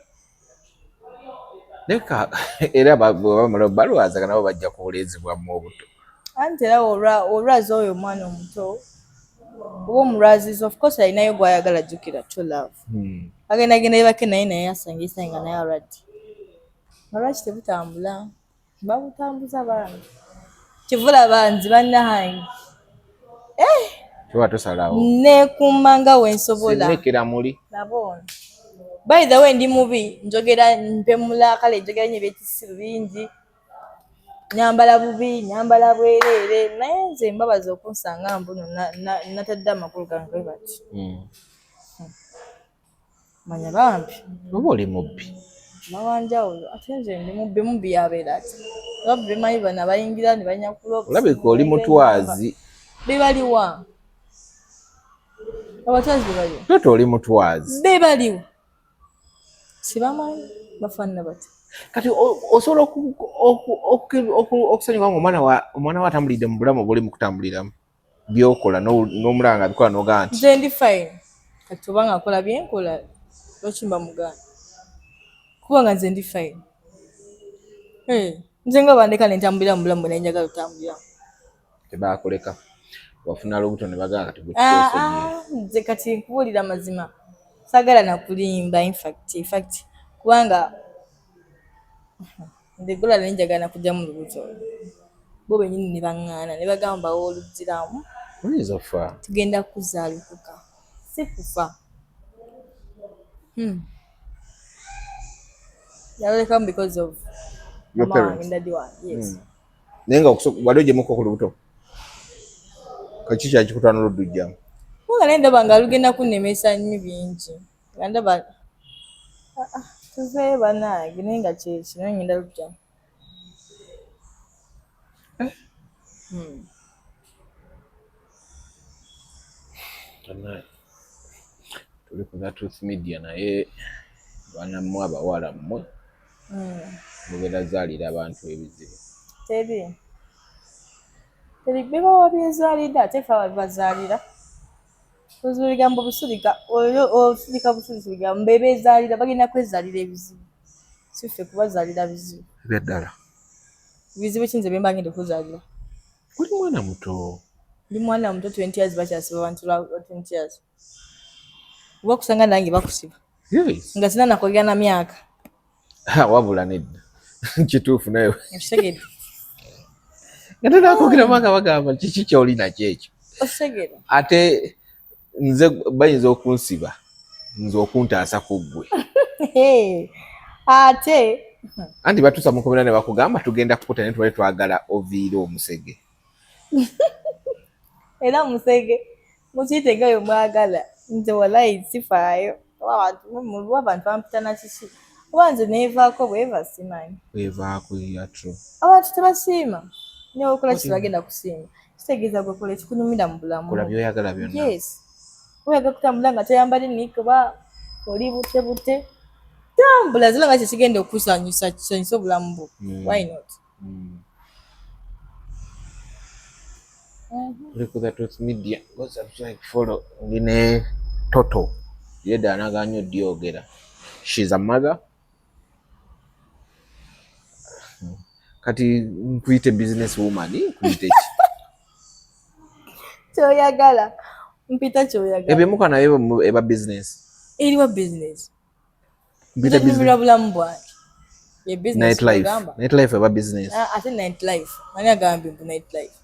Leka era bamala balwazaga nabo bajja kuwulizibwamu obuto. Anti era olwaza oyo omwana omuto oba omulwaziza of course alinayo gw'ayagala jjukira to love. Agendagenda yebake naye asangisa nga naye alwadde. Lwaki tebutambula? Babutambuza bangi. Kivula banzi bannahange. Tuba tosalawo. Neekuuma nga wensobola. Sinekera muli. Nabo. By the way ndi mubi njogera mpemula kale njogera nyo ebyekissiru bingi. Nyambala bubi, nyambala bwereere naye nze mbabaza okunsanga mbuno natadde amakulu gange bati. Manya bambi. Oba oli mubbi. Mawanjawulo ate nze ndi mubbi yabeera ati. Babbi manyi bana bayingira ne banyakula obusimu. Olabika oli mutwazi. Bebaliwa. Abatwazi bebaliwa. Toto oli mutwazi. Bebaliwa. Sibamanyi bafaanana bati. Kati osobola okusanyuka omwana wa atambulidde mu bulamu obuli mu kutambuliramu byokola n'omulanga bikola n'ogaa nti nze ndi fine kati oba nga nkola byenkola lwaki mba mugaana kubanga nze ndi fine nze nga bandeka ne ntambulira mu bulamu bwe njagala otambulira tebaakuleka wafuna lubuto ne bagamba kati nze kati nkubuulira mazima saagala nakulimba infact kubanga ndegola ne njagala kujja mu lubuto bo bennyini ne baŋŋaana ne bagamba oluzziramu oyinza okufa tugenda kuzaalukuka si kufa yalolekamu because of your parents ndadi wange yes naye nga wali ogyemuko ku lubuto kaki kyakikutwala n'oludujjamu nga naye ndaba nga lugenda kunnemesa nnyo bingi nga ndaba tuveeyo bannange naye nga kyekino ngenda lugjamu tuli ku Truth Media naye banammwe abawala mmwe mubeera zaalira abantu ebizibu teri bebawa byezaalidde ate fe abazaalira ozuligambo busulika oyo osulika busulika mbebezaalira bagenda kwezaalira ebizibu si ffe kubazaalira bizibu ebyaddala bizibu kinze bye mbagenda okuzaalira oli mwana muto ndi mwana muto 20 years bakyasiba abantu 20 years oba kusanga nange bakusiba nga sina nakolera na myaka wabula nedda kituufu naye okitegedde nga tenakwogeramu nga bagamba kiki kyoli nakyo ekyo okitegedde ate nze bayinza okunsiba nze okuntaasa ku ggwe ate anti batuusa mukomera ne bakugamba tugenda kukuta ne tubale twagala oviire omusege era musege mukiyitegayo mwagala nze walayi sifaayo oba abantu bampita nakiki oba nze neevaako bweva simanyi evaako yatro abantu tebasiima neokola kitibagenda kusiima kitegeeza gwekola ekikunyumira mu bulamu kola byoyagala byonna yes oyagala kutambula nga toyambale nikuba oli bute tambula zira nga kyekigenda okusanyusa kisanyusa obulamu bwo why not uli ku Truth Media go subscribe follow ndine Toto yeda anaganyo diogera she's a mother kati nkuyite business woman nkuyite ki kyoyagala mpita kyoyagala ebyemuka nayo eba business eriwa business mpita business bulamu bwange ye business night life eba business ate night life mani agambye mbu night life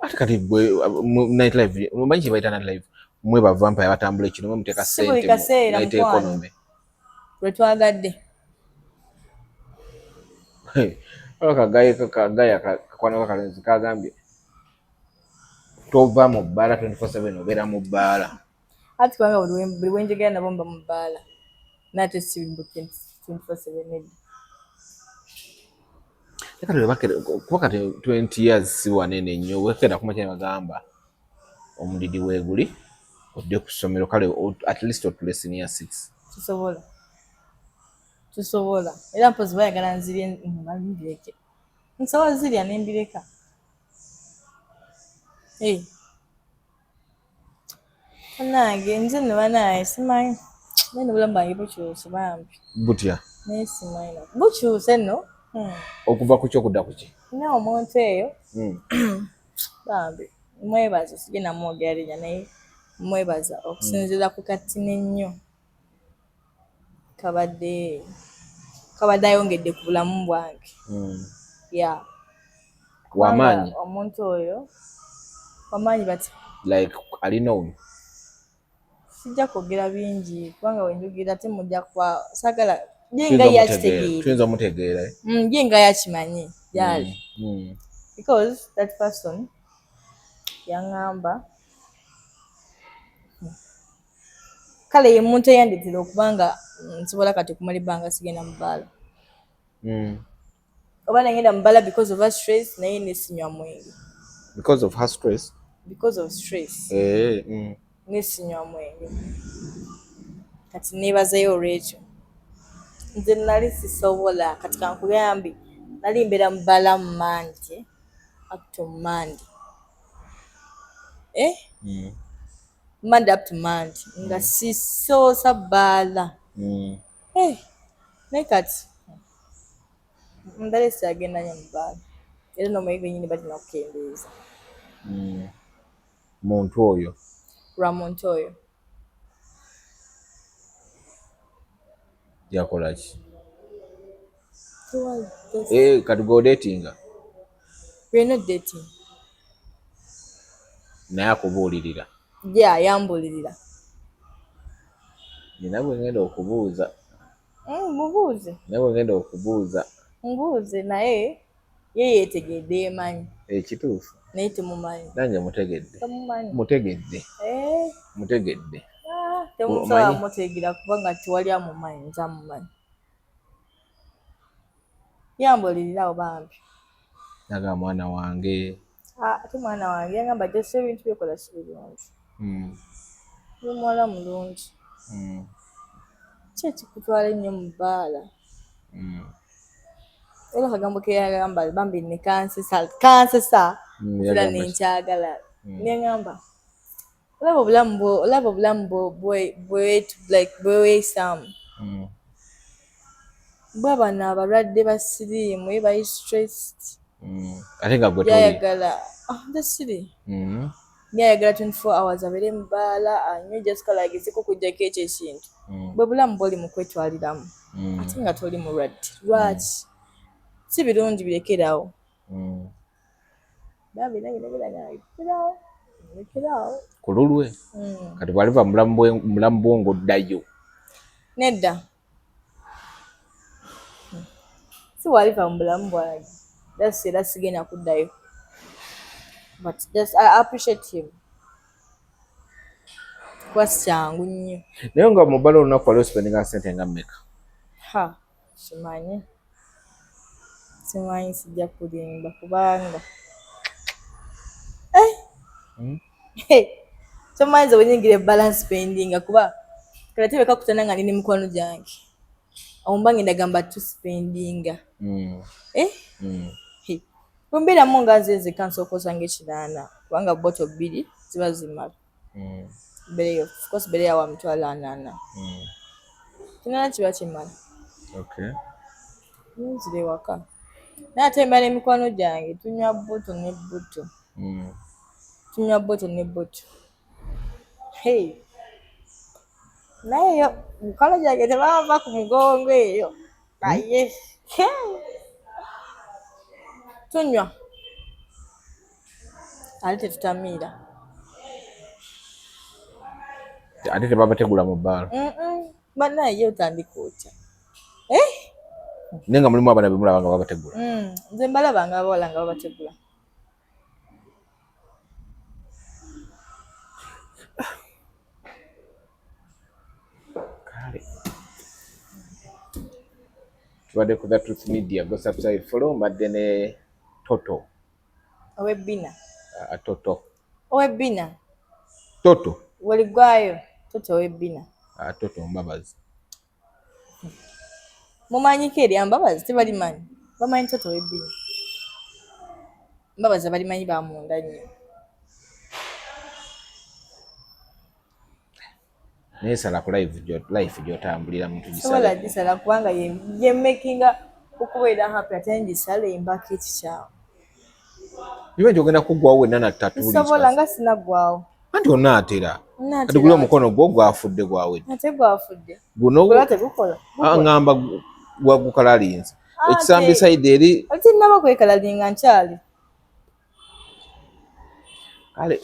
ate kati night life mbanyi kyebayita night life mwe ba vampire batambula ekino mwe muteeka ssente night economy lwetwagadde kagaya kakwana kakalenzi kagambye tova mu bbaala 24/7 obeera mu bbaala ati kubanga buli wenjogera nabo mba mu bbaala nate simbu 24/7 kuba kati 20 years si wanene nnyo wekera kumakya bagamba omulidi weeguli odde ku ssomero kale at least otule senior 6 tusobola era mpozi bayagala nzirye mbireke nsobola zirya nembireka nange nze ne banaye simanyi naye nobulamu bwange bukyuse bambi butya naye simanyi bukyuse nno okuva ku kyokudda ku ki naye omuntu eyo bambi mwebaza sigenda mwogera linnya naye mwebaza okusinziira ku katini ennyo kabadde ayongedde ku bulamu bwange wamaanyi omuntu oyo Wamanyi bati like alina ono sijja kwogera bingi kubanga wenjogera ate mujja kuba sagala yenga yakitegeera tuyinza omutegeera yenga yakimanyi yali because that person yaŋŋamba kale ye muntu eyandetera okubanga nsobola kati okumala ebbanga sigenda mu bbaala oba nagenda mu bbaala because of her stress naye nesinywa mwenge because of her stress nesinywa mwenge kati neebazayo olwekyo nze nali sisobola kati kankuyambi nali mbeera mu bbaala mu Monday up to Monday Monday up to Monday nga sisoosa bbaala naye kati ndala esagenda nnyo mu bbaala era n'omwenge nyini batina kukendeeza muntu oyo lwa muntu oyo yakola ki we're kati go datinga not dating naye akubuulirira yambulirira nina bwe ngenda okubuuza mubuuze naye bwe ngenda okubuuza mbuuze naye ye yeetegedde emanyi ekituufu naye temumanyi nange mutegedde temusobola muteegera kubanga tewali amumanyi nze amumanyi yambulirirawo bambi naga mwana wange ate mwana wange yagamba gyose ebintu byekola si birungi ye muwala mulungi ki ekikutwala ennyo mu bbaala era akagambo ke yagamba bambi ne kansesa era nenkyagala neŋŋamba olaba obulamu bweweesamu bwe bano abalwadde ba siriimu ye bali stressed ate nga gwe yayagala yayagala 24 hours abeere mu bbaala anywe jasikala agezeko okuggyako ekyo ekintu bwe bulamu bwoli mu kwetwaliramu ate nga toli mulwadde lwaki si birungi birekerawo ku lulwe kati bwaliva mulamu bwongo oddayo nedda si waliva mu bulamu bwange era sigenda kuddayo but just I appreciate him kuba si kyangu nnyo naye nga mu bbala olunaku wali osipendinga sente nga mmeka simanyi sijja kulimba kubanga kyomanyi nze bwenyingira ebbala spendinga kuba kale tebeka kutana nga nini mikwano gyange omba ngenda gamba tuspendinga bwembeeramu nga nze nzekka nsooka osanga ekinaana kubanga boto 2 ziba zimala beere yawa mitwalo 80 kinaana kiba kimala nzire waka naye ate mbeera n'emikwano gyange tunywa buto ne buto naye eyo mikwano gyange tebava ku mugongo eyo aye tunywa ate tetutamiira ate tebabategula mu bbaala bannaye ye otandika otya naye nga mulimu abaana bemulaba nga babategula nze mbalaba nga abawala nga babategula tubadde ku The Truth Media go subscribe follow mbadde ne Toto owebbina Toto waligwayo Toto owebbina Toto Mbabazi mumanyiko eri Mbabazi tebalimanyi bamanyi Toto owebbina Mbabazi abalimanyi bamunda nnyo naye sala ku life gyotambulira muntu sobola gisala kubanga ye makinga okubeera happy ate ngisala embaka ekikyawo iwe njogenda kugwawo wenna natatuli sobola nga sinagwawo anti onaatera kati guli omukono gwo gwafudde gwawe ate gwafudde guno tegukola ngamba gwagukalalinze ekisambi side eri ati naba kwekalalinga nkyali kale